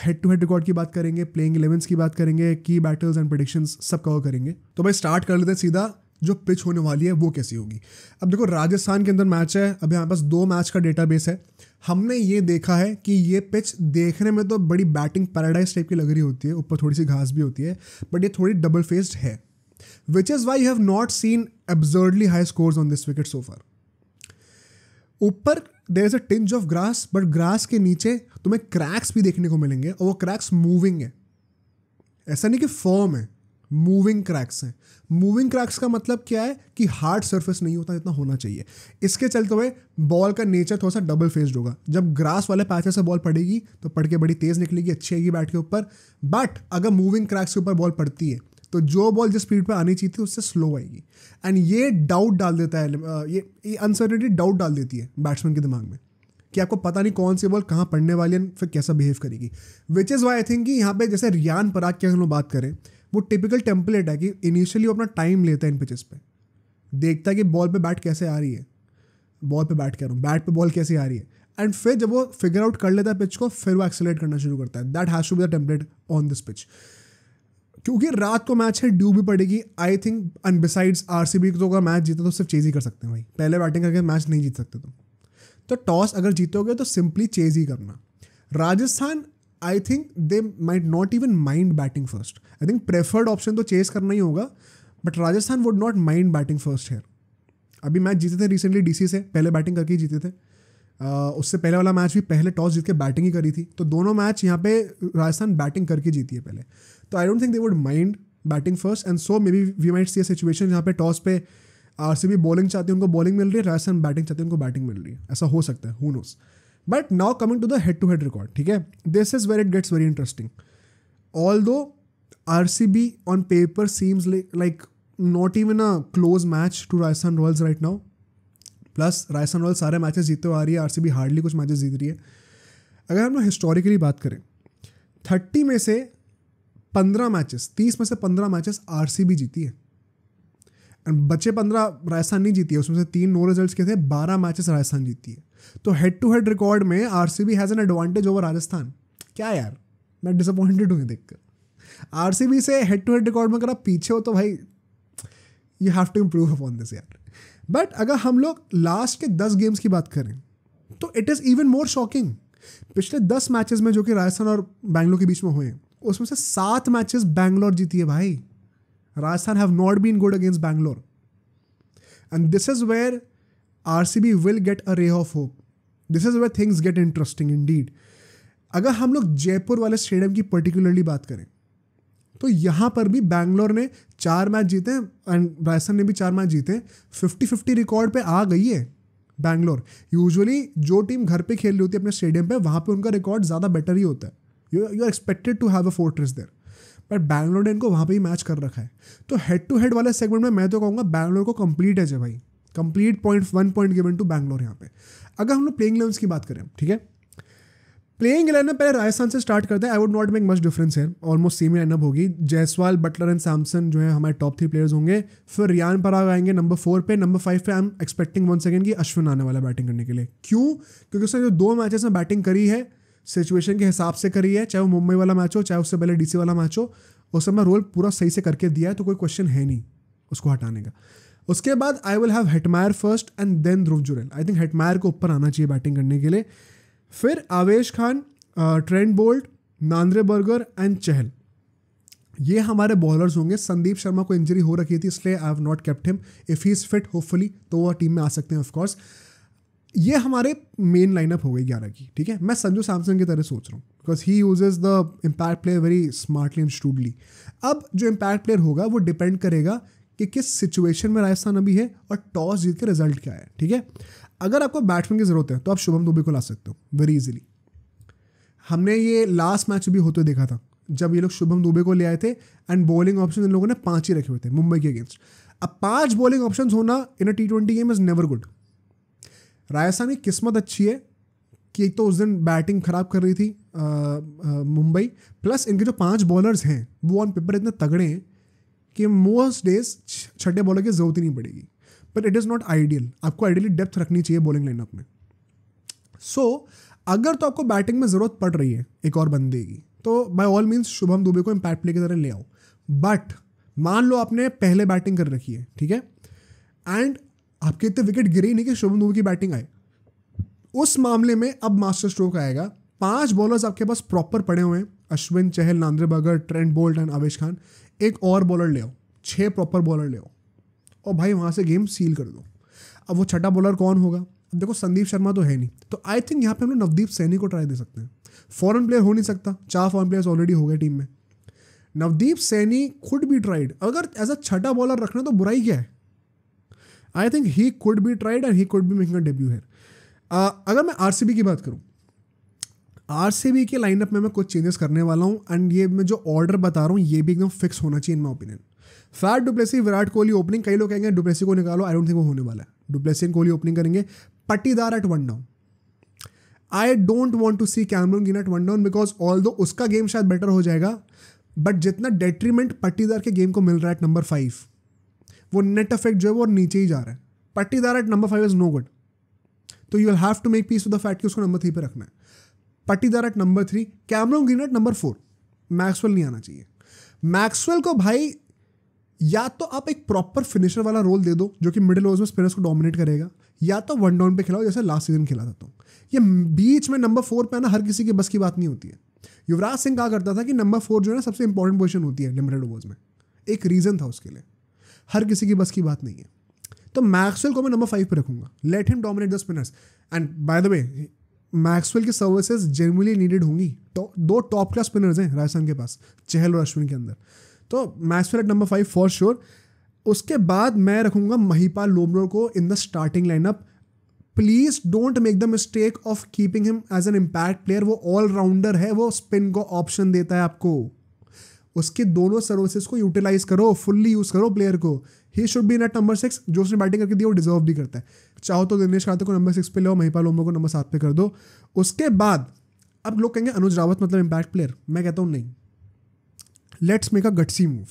हेड टू हेड रिकॉर्ड की बात करेंगे, प्लेइंग 11s की बात करेंगे, की बैटल्स एंड प्रेडिक्शंस सब कवर करेंगे. तो भाई स्टार्ट कर लेते हैं सीधा. जो पिच होने वाली है वो कैसी होगी. अब देखो राजस्थान के अंदर मैच है. अभी हमारे पास 2 मैच का डेटाबेस है. हमने ये देखा है कि ये पिच देखने में तो बड़ी बैटिंग पैराडाइज टाइप की लग रही होती है, ऊपर थोड़ी सी घास भी होती है, बट ये थोड़ी डबल फेस्ड है, which is why you have not seen absurdly high scores on this wicket so far. ऊपर there is a tinge of grass, but grass के नीचे तुम्हें क्रैक्स भी देखने को मिलेंगे और वो क्रैक्स मूविंग है. ऐसा नहीं कि फॉर्म है, मूविंग क्रैक्स हैं। मूविंग क्रैक्स का मतलब क्या है कि हार्ड सरफेस नहीं होता जितना होना चाहिए। इसके चलते हुए बॉल का नेचर थोड़ा सा डबल फेस्ड होगा। जब ग्रास वाले पैचेस से बॉल पड़ेगी तो पड़ के बड़ी तेज़ निकलेगी, अच्छी आएगी बैट के ऊपर। बट अगर मूविंग क्रैक्स के ऊपर बॉल पड़ती है तो जो बॉल जिस स्पीड पर आनी चाहिए थी उससे स्लो आएगी। एंड ये डाउट डाल देता है, ये अनसर्टेनिटी डाउट डाल देती है बैट्समैन के दिमाग में कि आपको पता नहीं कौन सी बॉल कहाँ पड़ने वाली है, फिर कैसा बिहेव करेगी। विच इज़ वाई आई थिंक कि यहाँ पे जैसे रियान पराग की अगर हम बात करें, वो टिपिकल टेम्पलेट है कि इनिशियली वो अपना टाइम लेता है इन पिचेस पे, देखता है कि बॉल पे बैट कैसे आ रही है, बॉल पे बैट कह रहा हूँ, बैट पे बॉल कैसे आ रही है, एंड फिर जब वो फिगर आउट कर लेता है पिच को, फिर वो एक्सेलरेट करना शुरू करता है। That has to be the template on this pitch. क्योंकि रात को मैच है, ड्यू भी पड़ेगी I think, and besides RCB तो अगर मैच जीते तो सिर्फ चेज ही कर सकते हैं भाई, पहले बैटिंग करके मैच नहीं जीत सकते तुम। तो टॉस अगर जीतोगे तो सिंपली चेज ही करना। Rajasthan I think they might not even mind batting first. I think preferred option तो चेस करना ही होगा, but Rajasthan would not mind batting first here. अभी मैच जीते थे रिसेंटली डीसी से, पहले बैटिंग करके ही जीते थे। उससे पहले वाला मैच भी पहले टॉस जीत के बैटिंग ही करी थी, तो दोनों मैच यहाँ पे राजस्थान बैटिंग करके जीती है पहले। तो I don't think they would mind batting first, and so maybe we might see a situation जहाँ पे टॉस पे आरसीबी बॉलिंग चाहती है, उनको बॉलिंग मिल रही है, राजस्थान बैटिंग चाहती है, उनको बैटिंग मिल रही है। ऐसा हो सकता है, who knows. But now coming to the head to head record, ठीक है, this is where it gets very interesting. Although RCB on paper seems like not even a close match to Rajasthan Royals right now. Plus Rajasthan Royals सारे matches जीतते हुए आ रही है, RCB hardly कुछ matches जीत रही है। अगर हम लोग हिस्टोरिकली बात करें, 30 में से 15 मैचेस, 30 में से 15 मैचेस आरसीबी जीती है, एंड बचे 15 राजस्थान नहीं जीती है। उसमें से 3 नो रिजल्ट्स के थे, 12 मैचेस राजस्थान जीती है। तो हेड टू हेड रिकॉर्ड में RCB has an advantage over Rajasthan. क्या यार, मैं डिसअपॉइंटेड हूँ देखकर। आरसीबी से हेड टू हेड रिकॉर्ड में अगर आप पीछे हो तो भाई you have to improve upon this यार। बट अगर हम लोग लास्ट के 10 गेम्स की बात करें तो it is even more shocking. पिछले 10 मैचेस में जो कि राजस्थान और बैंगलोर के बीच में हुए, उसमें से 7 मैचेस बैंगलोर जीती है भाई। Rajasthan have not been good against Bangalore, and this is where RCB will get a ray of hope. This is where things get interesting indeed. अगर हम लोग जयपुर वाले स्टेडियम की पर्टिकुलरली बात करें तो यहाँ पर भी बैंगलोर ने 4 मैच जीते एंड राजस्थान ने भी 4 मैच जीते। 50-50 रिकॉर्ड पे आ गई है बैंगलोर। यूजुअली जो टीम घर पे खेल रही होती है अपने स्टेडियम पे, वहाँ पे उनका रिकॉर्ड ज़्यादा बेटर ही होता है। You are expected to have a fortress there, but Bangalore ने इनको वहाँ पे ही मैच कर रखा है। तो हेड टू हेड वाले सेगमेंट में मैं तो कहूँगा बैंगलोर को कंप्लीट है भाई, complete 1 point given to Bangalore यहाँ पे। अगर हम लोग प्लेइंग 11 की बात करें, ठीक है, प्लेइंग 11 में पहले राजस्थान से स्टार्ट करते हैं। I would not make much difference है, ऑलमोस्ट सेम लाइनअप होगी। जायसवाल, बटलर एंड सैमसन जो है हमारे टॉप 3 प्लेयर्स होंगे। फिर रियान पराग आएंगे नंबर 4 पे। नंबर 5 पे I am expecting once again कि अश्विन आने वाला बैटिंग करने के लिए। क्यों? क्योंकि उसने जो 2 मैचेस में बैटिंग करी है सिचुएशन के हिसाब से करी है, चाहे वो मुंबई वाला मैच हो, चाहे उससे पहले डीसी वाला मैच हो, उस समय रोल पूरा सही से करके दिया है, तो कोई क्वेश्चन है नहीं उसको हटाने का। उसके बाद I will have Hetmyer first and then Dhruv Jurel. I think Hetmyer को ऊपर आना चाहिए बैटिंग करने के लिए। फिर Avesh Khan, Trent Boult, Nandre Burger and Chahal, ये हमारे बॉलर्स होंगे। संदीप शर्मा को इंजरी हो रखी थी, इसलिए आई have not kept him. If he is fit hopefully तो वो टीम में आ सकते हैं ऑफकोर्स। ये हमारे मेन लाइनअप हो गई 11 की, ठीक है। मैं संजू सैमसन की तरह सोच रहा हूँ because he uses the impact player very smartly and studly. अब जो इम्पैक्ट प्लेयर होगा वो डिपेंड करेगा कि किस सिचुएशन में राजस्थान अभी है और टॉस जीत के रिजल्ट क्या है, ठीक है। अगर आपको बैट्समैन की ज़रूरत है तो आप शुभम दुबे को ला सकते हो वेरी इजीली। हमने ये लास्ट मैच भी होते देखा था जब ये लोग शुभम दुबे को ले आए थे एंड बॉलिंग ऑप्शन इन लोगों ने 5 ही रखे हुए थे मुंबई के अगेंस्ट। अब 5 बॉलिंग ऑप्शन होना इन अ T20 game is never good. Rajasthan की किस्मत अच्छी है कि एक तो उस दिन बैटिंग खराब कर रही थी मुंबई, प्लस इनके जो 5 बॉलर्स हैं वो ऑन पेपर इतने तगड़े हैं कि मोस्ट डेज छठे बॉलर की जरूरत ही नहीं पड़ेगी। But it is not ideal. आपको आइडियली डेप्थ रखनी चाहिए बॉलिंग लाइनअप में। सो अगर तो आपको बैटिंग में ज़रूरत पड़ रही है एक और बंदे की, तो by all means Shubham Dube को इम्पैक्ट प्ले की तरह ले आओ। बट मान लो आपने पहले बैटिंग कर रखी है, ठीक है, एंड आपके इतने विकेट गिरे ही नहीं कि शुभम दुबे की बैटिंग आए। उस मामले में अब मास्टर स्ट्रोक आएगा। 5 बॉलर्स आपके पास प्रॉपर पड़े हुए हैं, Ashwin, Chahal, Nandre Burger, Trent Boult and Avesh Khan. एक और बॉलर ले आओ, 6 प्रॉपर बॉलर ले आओ और भाई वहाँ से गेम सील कर दो। अब वो छठा बॉलर कौन होगा? अब देखो संदीप शर्मा तो है नहीं, तो आई थिंक यहाँ पे हम लोग नवदीप सैनी को ट्राई दे सकते हैं। फॉरेन प्लेयर हो नहीं सकता, 4 फॉरेन प्लेयर्स ऑलरेडी हो गए टीम में। Navdeep Saini could be tried. अगर एज अ छठा बॉलर रखना तो बुराई क्या है? आई think he could be tried and he could be making a debut here. अगर मैं आरसीबी की बात करूं, आरसीबी के लाइनअप में मैं कुछ चेंजेस करने वाला हूं एंड ये मैं जो ऑर्डर बता रहा हूं ये भी एकदम फिक्स होना चाहिए इन my opinion. Fat du Plessis Virat Kohli opening. कई लोग कहेंगे डुप्लेसी को निकालो, आई डोंट थिंक वो होने वाला है. डुप्लेसी एंड कोहली ओपनिंग करेंगे. Patidar at one down. I don't want to see Cameron Green at one down because although उसका गेम शायद बेटर हो जाएगा, बट जितना डेट्रीमेंट पट्टीदार के गेम को मिल रहा है एट नंबर 5, वो नेट इफेक्ट जो है वो नीचे ही जा रहा है. Patidar at number 5 is no good. तो you will have to make peace with the fact कि उसको नंबर 3 पे रखना है. Patidar at number 3, Cameron Green at number 4. Maxwell नहीं आना चाहिए. मैक्सवेल को भाई या तो आप एक प्रॉपर फिनिशर वाला रोल दे दो जो कि मिडिल ओवर्स में स्पिनर्स को डोमिनेट करेगा, या तो वन डाउन पे खिलाओ जैसे लास्ट सीजन खिला था. ये बीच में नंबर 4 पे आना हर किसी की बस की बात नहीं होती है. युवराज सिंह कहा करता था कि नंबर 4 जो है ना सबसे इंपॉर्टेंट पोजीशन होती है लिमिटेड ओवर्स में. एक रीजन था उसके लिए. हर किसी की बस की बात नहीं है. तो मैक्सवेल को मैं नंबर 5 पे रखूंगा. Let him dominate the spinners. And bye the way Maxwell की सर्विसेज जेन्युइनली नीडेड होंगी. तो 2 टॉप क्लास स्पिनर्स हैं राजस्थान के पास, चहल और अश्विन के अंदर. तो Maxwell at number 5 for sure. उसके बाद मैं रखूंगा महिपाल लोमरो को in the starting lineup. Please don't make the mistake of keeping him as an impact player. वो ऑलराउंडर है, वो स्पिन को ऑप्शन देता है आपको. उसके दोनों सर्विसेज को यूटिलाइज करो, फुल्ली यूज करो प्लेयर को. He should be at number 6. जो उसने बैटिंग करके दी वो डिजर्व भी करता है. चाहो तो दिनेश कार्तिक को नंबर 6 पे लो, महिपाल लोमरो को नंबर 7 पे कर दो. उसके बाद अब लोग कहेंगे अनुज रावत मतलब इम्पैक्ट प्लेयर. मैं कहता हूँ नहीं. Let's make a gutsy move.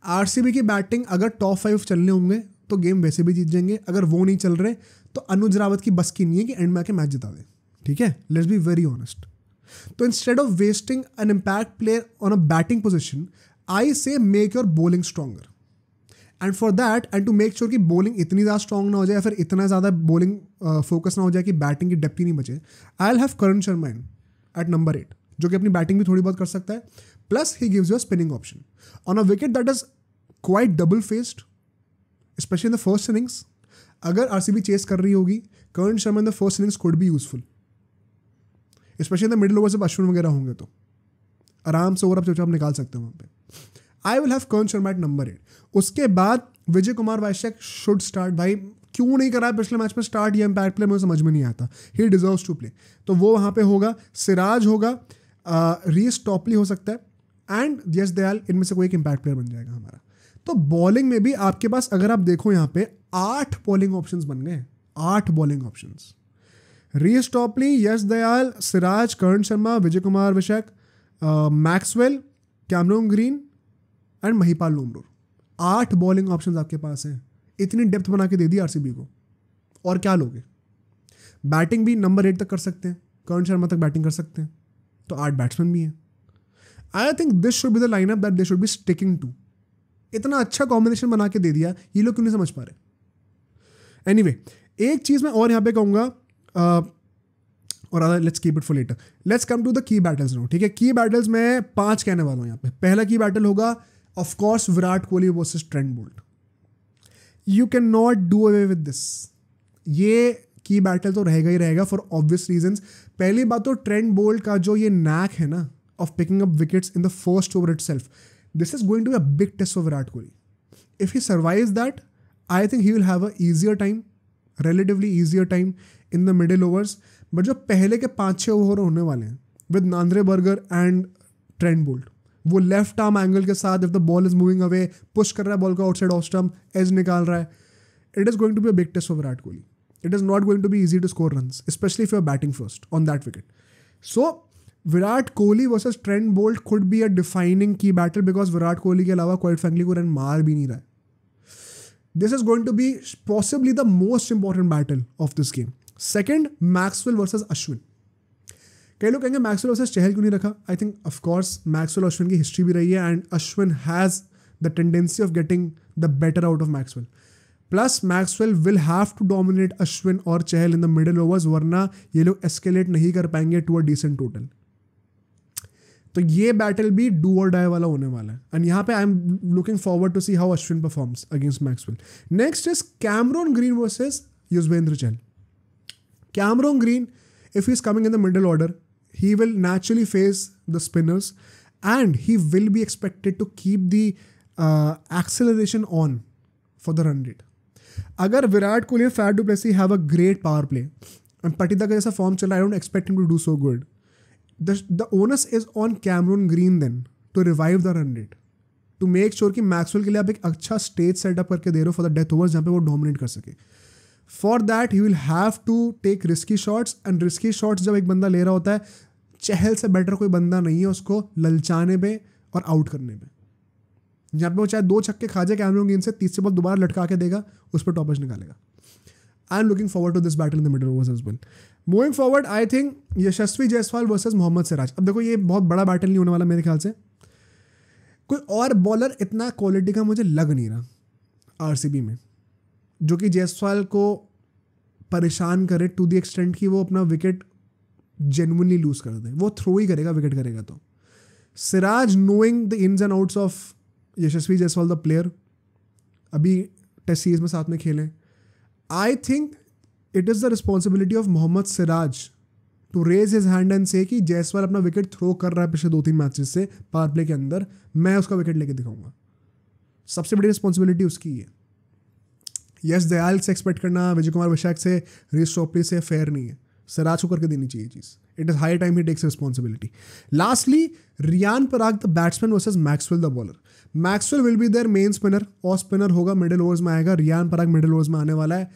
RCB की बैटिंग अगर टॉप 5 चलने होंगे तो गेम वैसे भी जीत जाएंगे. अगर वो नहीं चल रहे तो अनुज रावत की बस की नहीं है कि एंड में आके मैच जिता दे. ठीक है, लेट्स बी वेरी ऑनेस्ट. तो instead of wasting an impact player on a batting position, I say make your bowling stronger. And for that and to make sure कि बॉलिंग इतनी ज़्यादा स्ट्रॉन्ग ना हो जाए या फिर इतना ज़्यादा बॉलिंग फोकस ना हो जाए कि बैटिंग की डेप्थ ही नहीं बचे, I will have Karan Sharma in at number 8, जो कि अपनी बैटिंग भी थोड़ी बहुत कर सकता है. Plus he gives you a spinning option on a wicket that is quite double faced, especially in the first innings. अगर आरसीबी चेस कर रही होगी, Karan Sharma in the first innings could be useful, especially in the middle over जब अश्विन वगैरह होंगे तो आराम से ओवर आप चुपचाप निकाल सकते हो वहाँ पे. I will have Karan Sharma at number 8. उसके बाद विजय कुमार वैश्यक शुड स्टार्ट. भाई क्यों नहीं करा पिछले मैच में स्टार्ट, ये इम्पैक्ट प्ले मुझे समझ में नहीं आता. He deserves to play. तो वो वहाँ पे होगा. सिराज होगा, रीस टॉपली हो सकता है एंड यश दयाल. इनमें से कोई एक इम्पैक्ट प्लेयर बन जाएगा हमारा. तो बॉलिंग में भी आपके पास अगर आप देखो यहाँ पे 8 बॉलिंग ऑप्शंस बन गए. 8 bowling options. Reece Topley, Yash Dayal, Siraj, Karan Sharma, Vijay Kumar Vyshak, Maxwell, Cameron Green and Mahipal Lomror. 8 bowling options आपके पास हैं. इतनी डेप्थ बना के दे दी आरसीबी को, और क्या लोगे? बैटिंग भी नंबर 8 तक कर सकते हैं, करण शर्मा तक बैटिंग कर सकते हैं, तो 8 बैट्समैन भी हैं. I think this should be the lineup that they should be sticking to. इतना अच्छा कॉम्बिनेशन बना के दे दिया, ये लोग क्यों नहीं समझ पा रहे? एनीवे, एक चीज़ मैं और यहाँ पे कहूँगा, और let's keep it for later. Let's come to the key battles now. ठीक है, की बैटल्स मैं 5 कहने वाला हूँ यहाँ पे. पहला की बैटल होगा of course Virat Kohli versus Trent Boult. You can not do away with this. ये की बैटल तो रहेगा ही रहेगा फॉर ऑब्वियस रीजंस. पहली बात तो ट्रेंट बोल्ट का जो ये नैक है ना of picking up wickets in the first over itself, this is going to be a big test for Virat Kohli. If he survives that, I think he will have a easier time, relatively easier time in the middle overs. But जो पहले के 5-6 over होने वाले हैं with Nandre Burger and Trent Bolt, वो left arm angle के साथ, if the ball is moving away, push कर रहा है बॉल को आउटसाइड ऑफ स्टंप, एज निकाल रहा है, it is going to be a big test for Virat Kohli. It is not going to be easy to score runs, especially if you are batting first on that wicket. So Virat Kohli versus Trent Boult could be a defining की battle because Virat Kohli के अलावा quite frankly को run मार भी नहीं रहा है. This is going to be possibly the most important battle of this game. Second, Maxwell versus Ashwin. कई लोग कहेंगे मैक्सवेल वर्सेस चहल क्यों नहीं रखा. I think of course Maxwell Ashwin की हिस्ट्री भी रही है and Ashwin has the tendency of getting the better out of Maxwell. Plus Maxwell will have to dominate Ashwin और Chahal in the middle overs, वरना ये लोग एस्केलेट नहीं कर पाएंगे टू अ डिसेंट टोटल. तो ये बैटल भी डू और डाई वाला होने वाला है. एंड यहाँ पे I am looking forward to see how Ashwin performs against Maxwell. Next is Cameron Green versus Yuzvendra Chahal. Cameron Green, if he is coming in the middle order, he will naturally face the spinners and he will be expected to keep the acceleration on for the run rate. अगर Virat Kohli and Faf du Plessis have a great power play and पटिदा का जैसा form चल रहा है, I don't expect him to do so good. The onus is on Cameron Green then to revive the run rate, to make sure कि Maxwell के लिए आप एक अच्छा स्टेज सेटअप करके दे रहे हो फॉर द डेथ ओवर्स जहाँ पे वो डोमिनेट कर सके. For that he will have to take risky shots, and risky shots जब एक बंदा ले रहा होता है, चहल से बेटर कोई बंदा नहीं है उसको ललचाने पे और आउट करने पे. जहाँ पे वो चाहे 2 छक्के खा जाए कैमरन ग्रीन से, तीसरे बॉल दोबारा लटका के देगा, उस पर टॉपर्स निकालेगा. I am looking forward to this battle in the middle overs as well. Moving forward, I think Yashasvi Jaiswal versus Mohammed Siraj. अब देखो ये बहुत बड़ा बैटल नहीं होने वाला मेरे ख्याल से. कोई और बॉलर इतना क्वालिटी का मुझे लग नहीं रहा आरसीबी में जो कि जायसवाल को परेशान करे टू द एक्सटेंट कि वो अपना विकेट जेन्युइनली लूज कर दे. वो थ्रो ही करेगा विकेट करेगा तो. Siraj knowing the ins and outs of Yashasvi Jaiswal the player, अभी टेस्ट सीरीज में साथ में खेलें, I think it is the responsibility of Mohammed Siraj to raise his hand and say कि जायसवाल अपना विकेट थ्रो कर रहा है पिछले 2-3 मैचेस से पावर प्ले के अंदर, मैं उसका विकेट लेके दिखाऊंगा. सबसे बड़ी रिस्पॉन्सिबिलिटी उसकी है. यस दयाल से एक्सपेक्ट करना, विजय कुमार विशाख से, रीस चोपड़ी से फेयर नहीं है. सिराज को करके देनी चाहिए चीज़. It is high time he takes responsibility. Lastly Riyan Parag the batsman versus Maxwell the bowler. Maxwell will be their main spinner, और स्पिनर होगा मिडिल ओवर्स में आएगा. रियान पराग मिडिल ओवर्स में आने वाला है.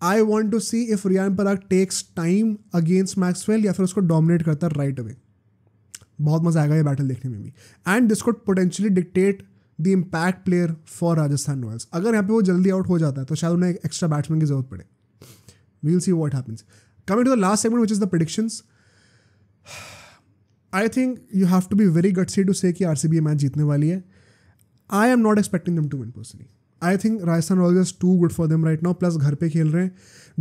I want to see if Riyan Parag takes time against Maxwell या फिर उसको डोमिनेट करता है राइट अवे. बहुत मजा आएगा ये बैटल देखने में भी. And this could potentially dictate the impact player for Rajasthan Royals. अगर यहाँ पे वो जल्दी आउट हो जाता है तो शायद उन्हें एक एक्स्ट्रा बैट्समैन की जरूरत पड़े. We will see what happens. Coming to the last segment which is the predictions. I think you have to be very gutsy to say कि आरसीबी मैच जीतने वाली है. I am not expecting them to win personally. I think Rajasthan Royals is too good for them right now. Plus घर पे खेल रहे हैं.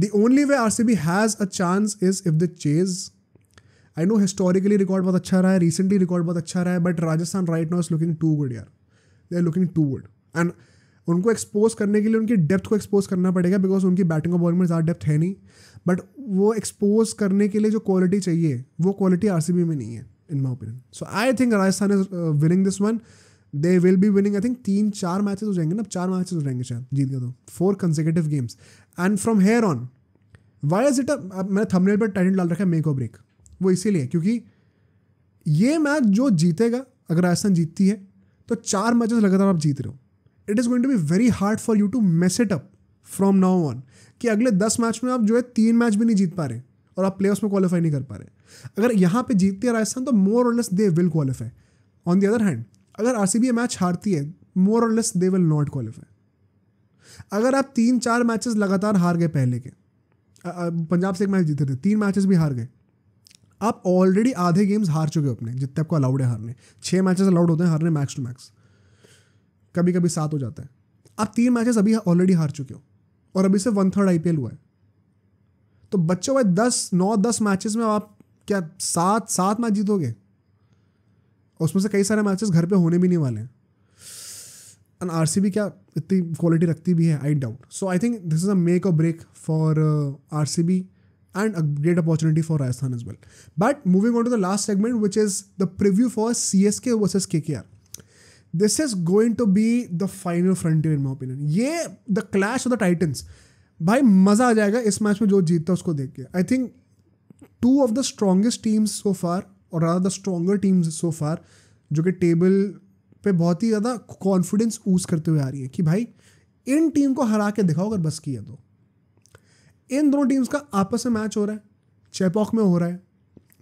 The only way RCB has a chance is if they chase. I know historically record बहुत अच्छा रहा है, recently record बहुत अच्छा रहा है, but Rajasthan right now is looking too good यार. They are looking too good. And उनको expose करने के लिए उनकी depth को expose करना पड़ेगा because उनकी batting और bowling में ज़्यादा depth है नहीं. But वो expose करने के लिए जो quality चाहिए, वो quality RCB में नहीं है in my opinion. So I think Rajasthan is winning this one. They will be winning, I think 3-4 matches हो जाएंगे ना, 4 मैचेस हो जाएंगे शायद जीत गया तो. 4 consecutive games. And from here on, why is it मैंने थंबनेल पर टाइटल डाल रखा है मेक और ब्रेक. वो इसीलिए क्योंकि ये मैच जो जीतेगा, अगर राजस्थान जीतती है तो 4 मैचेस लगातार आप जीत रहे हो. It is going to be very hard for you to mess it up from now on कि अगले 10 मैच में आप जो है 3 मैच भी नहीं जीत पा रहे और आप प्लेऑफ्स में क्वालिफाई नहीं कर पा रहे. अगर यहाँ पे जीतती है राजस्थान तो मोर और less they will qualify. On the other hand अगर आरसीबी ये मैच हारती है, मोर और less they will not qualify. अगर आप 3-4 मैचेस लगातार हार गए, पहले के पंजाब से एक मैच जीते थे, 3 मैचेस भी हार गए, आप ऑलरेडी आधे गेम्स हार चुके हो अपने, जितने आपको अलाउड है हारने. 6 मैचेस अलाउड होते हैं हारने मैक्स टू मैक्स, कभी कभी 7 हो जाता है. आप 3 मैचेस अभी ऑलरेडी हार चुके हो और अभी से 1/3 आईपीएल हुआ है. तो बच्चों भाई 9-10 मैचेस में आप क्या 7 मैच जीतोगे? उसमें से कई सारे मैचेस घर पे होने भी नहीं वाले हैं. एंड आरसीबी क्या इतनी क्वालिटी रखती भी है? I doubt. So I think this is a make और break for RCB and a great opportunity for Rajasthan as well. But moving on to the last segment which is the preview for CSK versus KKR. This is going to be the final frontier in my opinion. ये the clash of the titans. भाई मजा आ जाएगा इस match में, जो जीतता है उसको देख के. I think 2 of the strongest teams so far, और the stronger teams so far, जो कि टेबल पे बहुत ही ज़्यादा कॉन्फिडेंस यूज़ करते हुए आ रही है कि भाई इन टीम को हरा के दिखाओ अगर बस किया तो. इन दोनों टीम्स का आपस में मैच हो रहा है, चेपॉक में हो रहा है.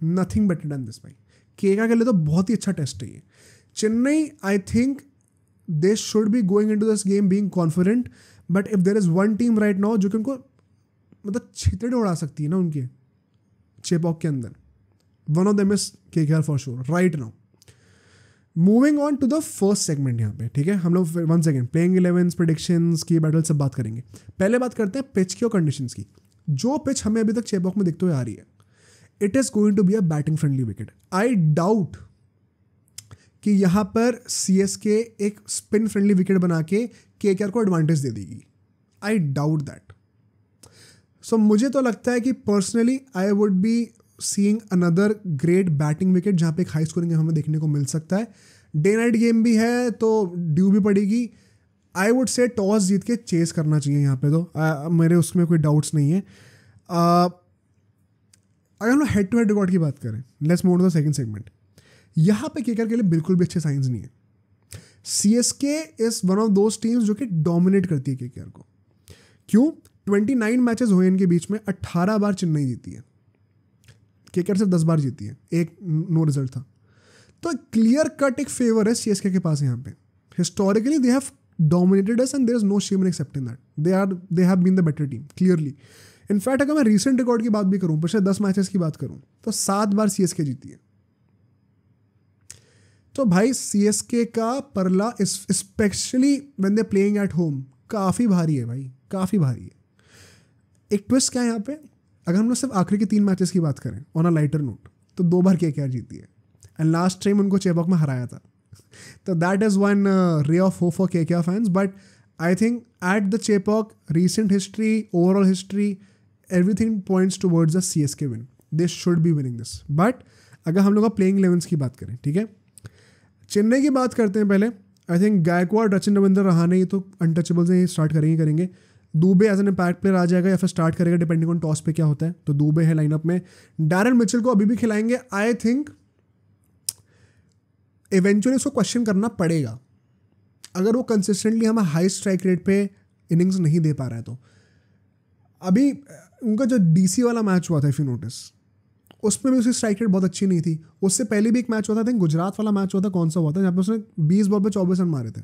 नथिंग बेटर देन दिस भाई. केकेआर के लिए तो बहुत ही अच्छा टेस्ट है ये. Chennai, I think they should be going into this game being confident, but if there is one team right now जो कि उनको मतलब छितड़े उड़ा सकती है ना उनके चेपॉक के अंदर, one of them is KKR for sure right now. Moving on to the first segment यहाँ पे, ठीक है. हम लोग 1 सेकेंड प्लेइंग 11 प्रेडिक्शंस की बैटल सब बात करेंगे. पहले बात करते हैं पिच की और कंडीशंस की. जो पिच हमें अभी तक चेपॉक में दिखते हुए आ रही है, it is going to be a batting friendly wicket. I doubt कि यहाँ पर सीएसके एक स्पिन फ्रेंडली विकेट बना के केकेआर को एडवांटेज दे देगी. I doubt that. सो मुझे तो लगता है कि personally I would be seeing another great batting wicket जहाँ पे एक हाई स्कोरिंग हमें देखने को मिल सकता है. डे नाइट गेम भी है तो ड्यू भी पड़ेगी. आई वुड से टॉस जीत के चेस करना चाहिए यहाँ पे तो मेरे उसमें कोई डाउट्स नहीं है. अगर हम लोग हेड टू हेड रिकॉर्ड की बात करें, let's move to the second segment. यहाँ पे केकेआर के लिए बिल्कुल भी अच्छे साइंस नहीं है. CSK is one of those teams जो कि डोमिनेट करती है केकेआर को. क्यों? 29 मैचेस हुए इनके बीच में, 18 बार चेन्नई जीती है. केकेआर सिर्फ 10 बार जीती है, एक नो रिजल्ट था. तो क्लियर कट एक फेवर है सीएसके के पास यहाँ पे. Historically they have dominated us and there is no shame in accepting that. They have been the better team clearly. In fact अगर मैं रिसेंट रिकॉर्ड की बात भी करूँ, पिछले 10 मैचेस की बात करूँ, तो 7 बार सीएसके जीती है. तो भाई सीएसके का परला especially when they playing at home काफ़ी भारी है भाई, काफ़ी भारी है. एक ट्विस्ट क्या है यहाँ पे, अगर हम लोग सिर्फ आखिरी के 3 मैचेस की बात करें ऑन अ लाइटर नोट, तो 2 बार केकेआर जीती है एंड लास्ट टाइम उनको चेपॉक में हराया था. तो दैट इज़ वन रे of hope for KKR fans. But I think at the Chepauk, recent history, overall history, everything points towards the CSK win. They should be winning this. But अगर हम लोग playing 11 की बात करें, ठीक है, चेन्नई की बात करते हैं पहले. आई थिंक गायकवाड, रचिन रविंद्र, रहाणे ये तो अनटचेबल्स हैं, स्टार्ट करेंगे. Dube as an impact player आ जाएगा या फिर स्टार्ट करेगा डिपेंडिंग ऑन टॉस पे क्या होता है. तो दुबे है लाइनअप में. डैरन मिचेल को अभी भी खिलाएंगे. आई थिंक इवेंचुअली उसको क्वेश्चन करना पड़ेगा अगर वो कंसिस्टेंटली हमें हाई स्ट्राइक रेट पे इनिंग्स नहीं दे पा रहा है. तो अभी उनका जो डीसी वाला मैच हुआ था, इफ यू नोटिस, उसमें भी उसकी स्ट्राइक रेट बहुत अच्छी नहीं थी. उससे पहले भी एक मैच हुआ था, आई थिंक गुजरात वाला मैच हुआ था, कौन सा हुआ था, जहाँ पे उसने 20 बॉल पे 24 रन मारे थे.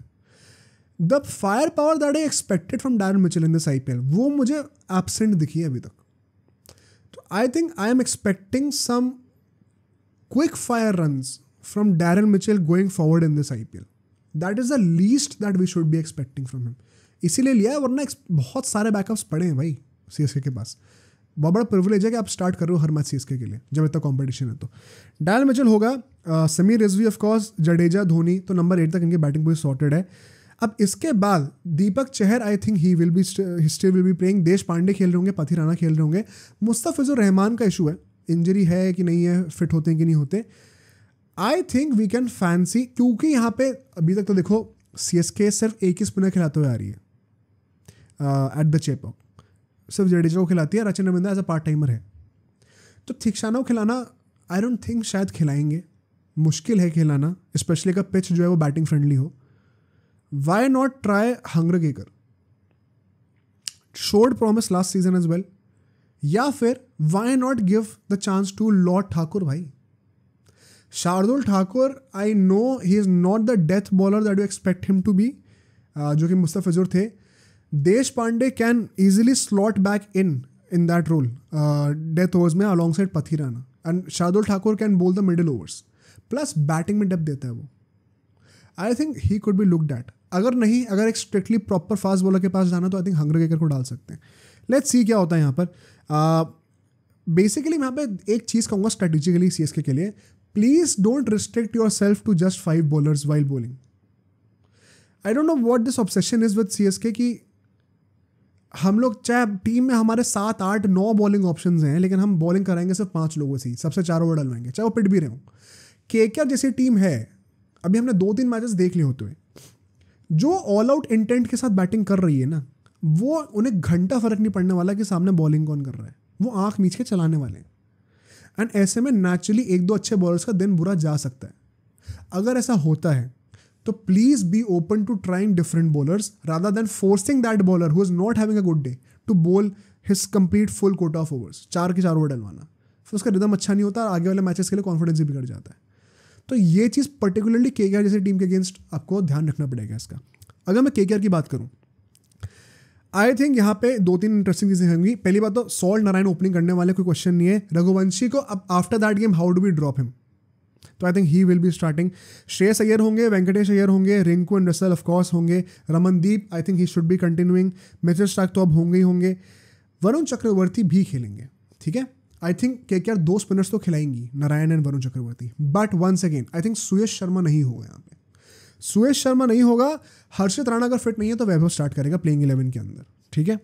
The fire power that I expected from Darren Mitchell in this IPL, वो मुझे एब्सेंट दिखी है अभी तक. तो I think I am expecting some quick fire runs from Darren Mitchell going forward in this IPL. That is the least that we should be expecting from him. इसीलिए लिया है, वरना बहुत सारे बैकअप्स पड़े हैं भाई सीएसके के पास. बहुत बड़ा प्रिविलेज है कि आप स्टार्ट कर रहे हो हर मैच सीएसके के लिए जब इतना कंपटीशन है. तो डैरन मिचेल होगा, समीर रिजवी ऑफ कोर्स, जडेजा, धोनी, तो नंबर 8 तक इनकी बैटिंग पूरी सॉर्टेड है. अब इसके बाद Deepak Chahar, I think he still will be playing. Deshpande खेल रहे होंगे, पथी राणा खेल रहे होंगे. मुस्तफिजुर रहमान का इशू है, इंजरी है कि नहीं है, फिट होते हैं कि नहीं होते. I think we can fancy, क्योंकि यहाँ पे अभी तक तो देखो सीएसके सिर्फ एक ही स्पिनर खिलाते हुए आ रही है एट द चेपॉक. सिर्फ जडेजा को खिलाती है, Rachin Ravindra as a part timer है. तो थिक्शाना को खिलाना आई डोंट थिंक शायद खिलाएंगे, मुश्किल है खिलाना, स्पेशली का पिच जो है वो बैटिंग फ्रेंडली हो. Why not try Hangargekar, showed promise last season as well. या फिर why not give the chance to lord Thakur. भाई Shardul Thakur, I know he is not the death bowler that you expect him to be, जो कि मुस्तफिजुर थे. Deshpande can easily slot back in that role, death overs में alongside Pathirana, and Shardul Thakur can bowl the middle overs, plus batting में depth देता है वो. आई think he could be looked at. अगर एक स्ट्रिक्टली प्रॉपर फास्ट बॉलर के पास जाना तो आई थिंक हंग्रगेकर को डाल सकते हैं. लेट्स सी क्या होता है यहाँ पर. बेसिकली मैं यहाँ पे एक चीज़ कहूँगा स्ट्रेटेजिकली सीएसके के लिए, please don't restrict yourself to just 5 bowlers while bowling. I don't know what this obsession is with CSK कि हम लोग चाहे टीम में हमारे 7, 8, 9 बॉलिंग ऑप्शंस हैं, लेकिन हम बॉलिंग कराएंगे सिर्फ 5 लोगों से ही, सबसे 4 ओवर डलवाएंगे, चाहे वो पिट भी रहे हो. केकेआर जैसी टीम है, अभी हमने 2-3 मैचेस देख लिए होते हुए, जो ऑल आउट इंटेंट के साथ बैटिंग कर रही है ना, वो उन्हें घंटा फर्क नहीं पड़ने वाला कि सामने बॉलिंग कौन कर रहा है, वो आंख मीच के चलाने वाले हैं. एंड ऐसे में नेचुरली 1-2 अच्छे बॉलर्स का दिन बुरा जा सकता है. अगर ऐसा होता है तो please be open to trying different bowlers rather than forcing that bowler who is not having a good day to bowl his complete full quota of overs. 4 के 4 ओवर डलवाना, फिर उसका रिदम अच्छा नहीं होता, आगे वाले मैचेस के लिए कॉन्फिडेंस भी बिगड़ जाता है. तो ये चीज़ पर्टिकुलरली केकेआर जैसी टीम के अगेंस्ट आपको ध्यान रखना पड़ेगा इसका. अगर मैं केकेआर की बात करूँ, आई थिंक यहाँ पे 2-3 इंटरेस्टिंग चीज़ें होंगी. पहली बात तो सॉल्ट नारायण ओपनिंग करने वाले, कोई क्वेश्चन नहीं है. रघुवंशी को अब after that game how do we drop him, तो I think he will be starting. Shreyas Iyer होंगे, वेंकटेश अय्यर होंगे, Rinku and Russell of course होंगे, Ramandeep I think he should be continuing, Mitchell Starc तो अब होंगे ही होंगे, वरुण चक्रवर्ती भी खेलेंगे. ठीक है, आई थिंक केकेआर 2 स्पिनर्स तो खिलाएंगी, Narine and Varun Chakravarthy. But once again I think Suyash Sharma नहीं होगा यहाँ पे. सुयश शर्मा नहीं होगा. हर्षित राणा अगर फिट नहीं है तो वैभव स्टार्ट करेगा प्लेइंग 11 के अंदर. ठीक है,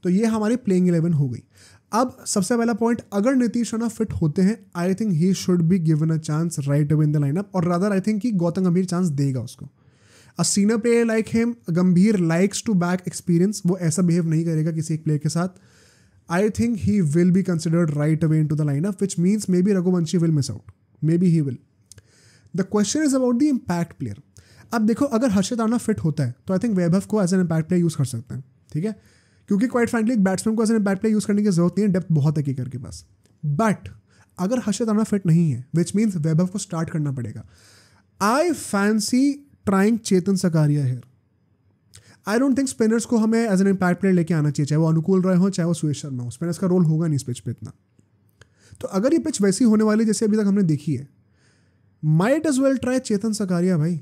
तो ये हमारी प्लेइंग 11 हो गई. अब सबसे पहला पॉइंट, अगर नीतीश राणा फिट होते हैं, I think he should be given a chance right away in the lineup, और रादर आई थिंक कि गौतम गंभीर चांस देगा उसको. A senior player like him, गंभीर लाइक्स टू बैक एक्सपीरियंस, वो ऐसा बिहेव नहीं करेगा किसी एक प्लेयर के साथ. I think he will be considered right away into the lineup, which means maybe Raghuvanshi will miss out, maybe he will. The question is about the impact player. अब देखो, अगर हर्षित Rana fit होता है तो I think Vaibhav को as an impact player use कर सकते हैं, ठीक है, क्योंकि क्वाइट फ्रैंकली एक बैट्समैन को as an impact player use करने की जरूरत नहीं है, डेप्थ बहुत है केकेआर के पास. बट अगर हर्षित राणा फिट नहीं है, विच मीन्स वैभव को स्टार्ट करना पड़ेगा. I fancy trying Chetan Sakariya here. I don't think spinners को हमें एज एन इम्पैक्ट प्लेयर लेके आना चाहिए, चाहे वो अनुकूल रॉय हो, चाहे वो सुरेश शर्मा हो. स्पिनर्स का रोल होगा नहीं इस पिच पे इतना. तो अगर ये पिच वैसी होने वाली जैसे अभी तक हमने देखी है, माइट एज वेल ट्राई चेतन सकारिया भाई.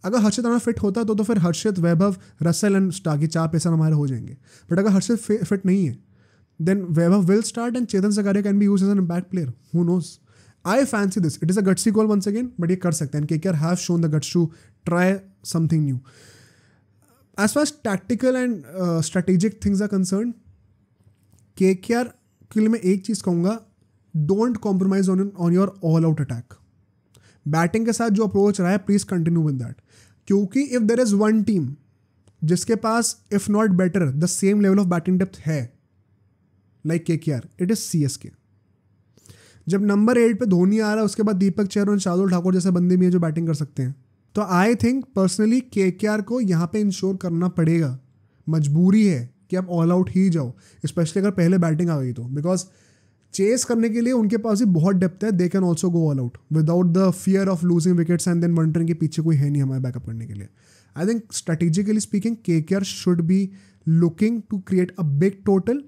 अगर हर्षित राणा फिट होता तो फिर हर्षित, वैभव, रसल एंड स्टार्क, ये 4 पेसर हमारे हो जाएंगे. बट अगर हर्षित फिट नहीं है, then Vaibhav will start and Chetan Sakariya can be used as an impact player. Who knows? I fancy this. It is a gutsy call once again, but ये कर सकते हैं. KKR have shown the guts to try something new. As far as tactical and strategic things are concern, KKR के लिए मैं एक चीज़ कहूँगा, don't compromise on your all out attack. Batting के साथ जो अप्रोच रहा है, प्लीज कंटिन्यू विद दैट. क्योंकि if there is one team जिसके पास if not better the same level of batting depth है like KKR, it is CSK. जब नंबर 8 पे धोनी आ रहा है, उसके बाद दीपक चहर और शार्दुल ठाकुर जैसे बंदे भी हैं जो बैटिंग कर सकते हैं. तो आई थिंक पर्सनली केकेआर को यहाँ पे इंश्योर करना पड़ेगा, मजबूरी है कि आप ऑल आउट ही जाओ, स्पेशली अगर पहले बैटिंग आ गई तो. बिकॉज चेस करने के लिए उनके पास भी बहुत डेप्थ है. They can also go all out without the fear of losing wickets and then wondering के पीछे कोई है नहीं हमारे बैकअप करने के लिए. I think strategically speaking KKR should be looking to create a big total.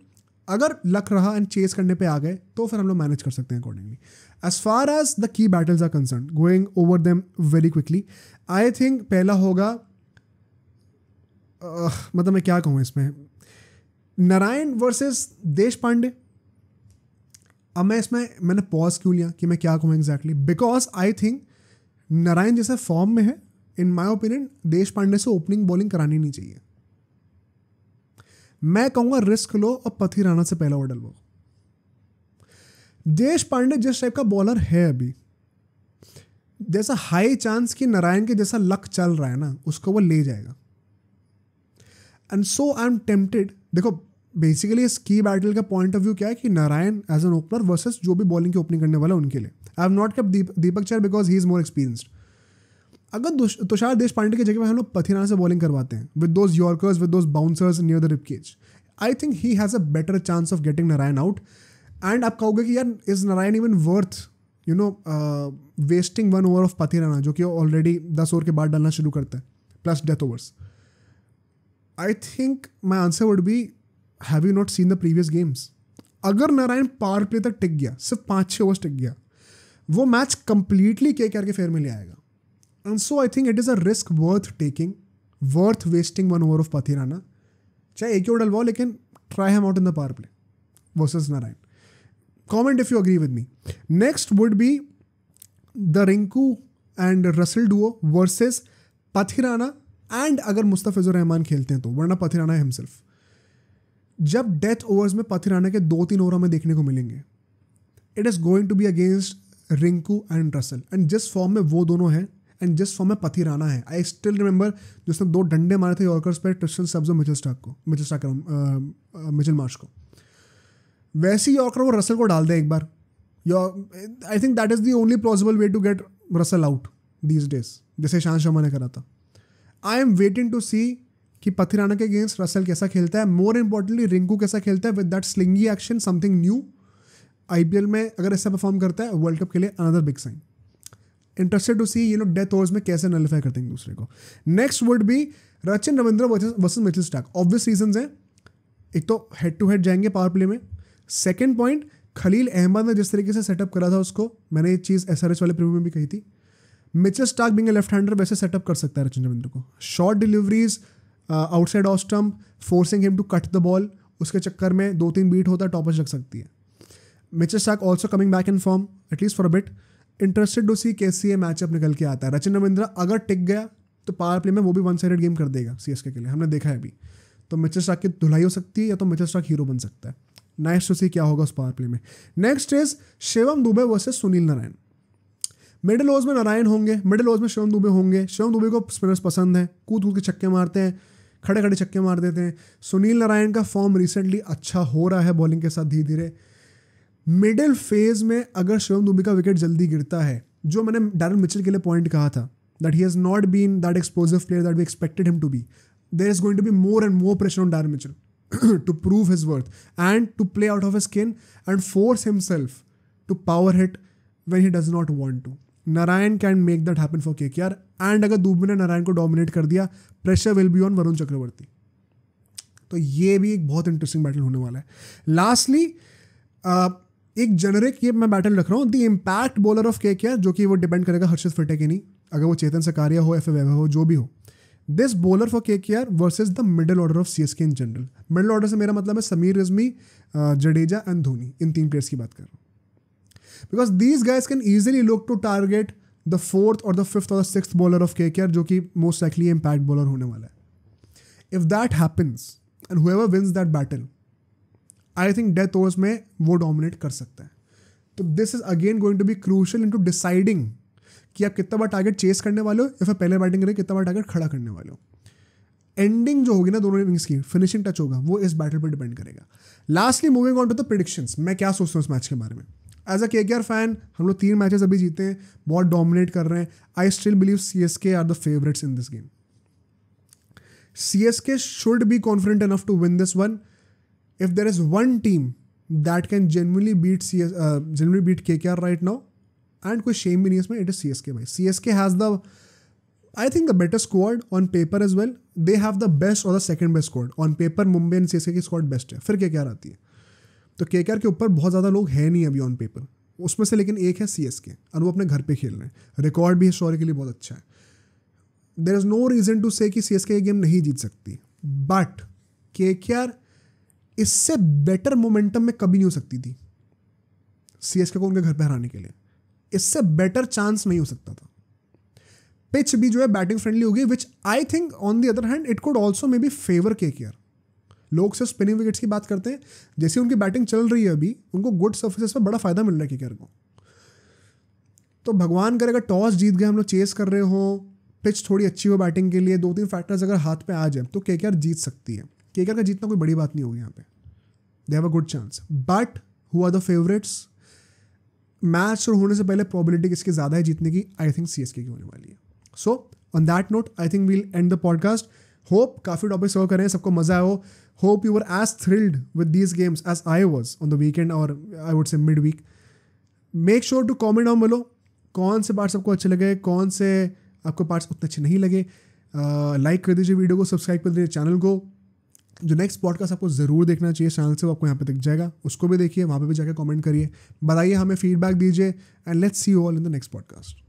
अगर लक रहा एंड चेस करने पे आ गए तो फिर हम लोग मैनेज कर सकते हैं accordingly. As far as the key battles are concern, going over them very quickly, I think पहला होगा, मतलब मैं क्या कहूँ इसमें, नारायण वर्सेस देश पांडे. अब मैंने पॉज क्यों लिया कि मैं क्या कहूँ exactly, because I think Narayan जैसे फॉर्म में है, इन माय ओपिनियन देश पांडे से ओपनिंग बॉलिंग करानी नहीं चाहिए. मैं कहूँगा रिस्क लो और पथी राणा से पहला ओवर डलवाओ. देश पांडे जिस टाइप का बॉलर है अभी, जैसा हाई चांस कि नारायण के जैसा लक चल रहा है ना, उसको वो ले जाएगा. And so I am tempted. देखो बेसिकली इस की बैटल का पॉइंट ऑफ व्यू क्या है कि Narine as an opener versus जो भी बॉलिंग की ओपनिंग करने वाला उनके लिए. I have not kept Deepak Chahar because he is more experienced. अगर तुषार देश पांडे की जगह पर हम लोग पथी राणा से बॉलिंग करवाते हैं with those yorkers, with those bouncers near the rib cage, I think he has a better chance of getting Narine out. And आप कहोगे कि यार is Narine even worth wasting 1 over of Pathirana, जो कि already 10 over के बाद डालना शुरू करता है plus death overs. I think my answer would be, have you not seen the previous games? अगर नारायण पावर प्ले तक टिक गया, सिर्फ 5-6 ओवर्स टिक गया, वो मैच कंप्लीटली केकेआर के फेयर में ले आएगा. And so I think it is a risk worth taking, worth wasting 1 over of Pathirana. चाहे एक ही ओवर डलवाओ, लेकिन try him out in the power play versus Narine. Comment if you agree with me. Next would be the Rinku and Russell duo versus Pathirana and अगर मुस्तफिजुर रहमान खेलते हैं तो, वरना पथिराना हिमसेल्फ. जब डेथ ओवर्स में पथिराना के 2-3 ओवर हमें देखने को मिलेंगे, it is going to be against Rinku and Russell. And जिस फॉर्म में वो दोनों हैं एंड जिस फॉर्म में पथिराना है, आई स्टिल रिमेंबर जिसने 2 डंडे मारे थे यॉर्कर्स पर ट्रिस्टन स्टब्स और मिचेल मार्श को, वैसी यॉर्कर वो रसल को डाल दे एक बार. I think that is the only possible way to get Russell out these days, जैसे ईशांत शर्मा ने करा था. I am waiting to see कि पथिराना के अगेंस्ट रसल कैसा खेलता है, मोर इंपॉर्टेंटली रिंकू कैसा खेलता है with that slingy action, something new. IPL में अगर ऐसा परफॉर्म करता है, वर्ल्ड कप के लिए another big sign. Interested to see death overs में कैसे नलिफाई करते हैं एक दूसरे को. Next would be Rachin Ravindra versus Mitchell Starc. Obvious reasons हैं. एक तो हेड टू हेड जाएंगे पावर प्ले में. सेकेंड पॉइंट, खलील अहमद ने जिस तरीके से सेटअप करा था उसको, मैंने ये चीज़ एसआरएच वाले प्रीव्यू में भी कही थी. Mitchell Starc being a left hander वैसे सेटअप कर सकता है रचिन रविंद्र को. Short deliveries outside off stump, forcing him to cut the ball, उसके चक्कर में 2-3 बीट होता है, टॉपर्स लग सकती है. Mitchell Starc also coming back in form at least for a bit. Interested to see कैसे ये मैचअप निकल के आता है. रचिन रविंद्र अगर टिक गया तो पावर प्ले में वो भी 1 साइडेड गेम कर देगा सीएसके के लिए, हमने देखा है अभी. तो मिचेल स्टार्क की धुलाई हो सकती है या तो मिचेल स्टार्क हीरो बन सकता है. नाइस टू सी क्या होगा उस पावर प्ले में. Next is Shivam Dubey versus Sunil Narayan. Middle overs में नारायण होंगे, मिडिल ओवर्स में शिवम दुबे होंगे. शिवम दुबे को स्पिनर्स पसंद है, कूद कूद के छक्के मारते हैं, खड़े खड़े छक्के मार देते हैं. सुनील नारायण का फॉर्म रिसेंटली अच्छा हो रहा है बॉलिंग के साथ धीरे धीरे. मिडिल फेज में अगर शिवम दुबे का विकेट जल्दी गिरता है, जो मैंने डैरेन मिचेल के लिए पॉइंट कहा था, that he has not been that explosive player that we expected him to be, there is going to be more and more pressure on Darren Mitchell to prove his worth and to play out of his skin and force himself to power hit when he does not want to. Narayan can make that happen for KKR, and अगर दुबे ने नारायण को dominate कर दिया, pressure will be on Varun Chakravarthy. तो ये भी एक बहुत इंटरेस्टिंग बैटल होने वाला है. लास्टली एक जेनरिक ये मैं बैटल रख रहा हूँ, the impact bowler of KKR, जो कि वो डिपेंड करेगा हर्षित फटे की नहीं, अगर वो चेतन सकारिया हो या फिर वैभव हो, जो भी हो. This bowler for KKR versus the middle order of CSK in general. Middle order से मेरा मतलब है समीर रिजवी, जडेजा एंड धोनी. इन 3 प्लेयर्स की बात कर रहा हूँ. Because these guys can easily look to target the 4th और द 5th और the 6th bowler of KKR, जो कि मोस्ट लाइकली इम्पैक्ट बॉलर होने वाला है. If that happens and whoever wins that battle, I think death overs में वो dominate कर सकता है. तो this is again going to be crucial in to deciding कि आप कितना बार टारगेट चेस करने वाले हो या फिर पहले बैटिंग करें कितना बार टारगेट खड़ा करने वाले हो. एंडिंग जो होगी ना दोनों इनिंग्स की, फिनिशिंग टच होगा, वो इस बैटल पर डिपेंड करेगा. Lastly moving on to the predictions, मैं क्या सोचता हूँ इस मैच के बारे में. एज अ KKR फैन, हम लोग 3 मैचेस अभी जीते हैं, बहुत डोमिनेट कर रहे हैं. I still believe CSK are the favourites in this game. CSK should be confident enough to win this one. If there is one team that can genuinely beat KKR right now, and कोई shame भी नहीं इसमें, it is CSK भाई. CSK has I think the better squad on paper as well. They have the best or the second best squad on paper. Mumbai and CSK की squad best है, फिर KKR आती है. तो KKR के ऊपर बहुत ज़्यादा लोग हैं नहीं अभी ऑन पेपर, उसमें से लेकिन एक है CSK, और वो अपने घर पे खेल रहे हैं. रिकॉर्ड भी हिस्टोरिकली बहुत अच्छा है. There is no reason to say कि CSK ये गेम नहीं जीत सकती, बट KKR इससे बेटर मोमेंटम में कभी नहीं हो सकती थी CSK को उनके घर पे हराने के लिए. इससे बेटर चांस नहीं हो सकता था. पिच भी जो है बैटिंग फ्रेंडली होगी, which I think on the other hand it could also may be favour KKR. लोग से स्पिनिंग विकेट्स की बात करते हैं, जैसे उनकी बैटिंग चल रही है अभी, उनको गुड सर्फेसेस पर बड़ा फायदा मिल रहा है KKR को. तो भगवान करे अगर टॉस जीत गए, हम लोग चेस कर रहे हो, पिच थोड़ी अच्छी हो बैटिंग के लिए, 2-3 फैक्टर्स अगर हाथ पे आ जाए तो KKR जीत सकती है. KKR का जीतना कोई बड़ी बात नहीं होगी यहाँ पे. They have a good chance, but who are the favourites? Match शुरू होने से पहले प्रोबेबिलिटी किसकी ज़्यादा है जीतने की? आई थिंक CSK की होने वाली है. So on that note I think we'll end the podcast. Hope काफ़ी टॉपिक्स कवर करें, सबको मजा आया हो. Hope you were as thrilled with these games as I was on the weekend, और I would say mid week. Make sure to comment down below कौन से parts आपको अच्छे लगे, कौन से आपको पार्ट्स उतने अच्छे नहीं लगे. लाइक कर दीजिए वीडियो को, सब्सक्राइब कर दीजिए चैनल को. जो नेक्स्ट पॉडकास्ट आपको ज़रूर देखना चाहिए चैनल से, वो आपको यहाँ पे दिख जाएगा, उसको भी देखिए, वहाँ पे भी जाकर कमेंट करिए, बताइए, हमें फीडबैक दीजिए, and let's see you all in the next podcast.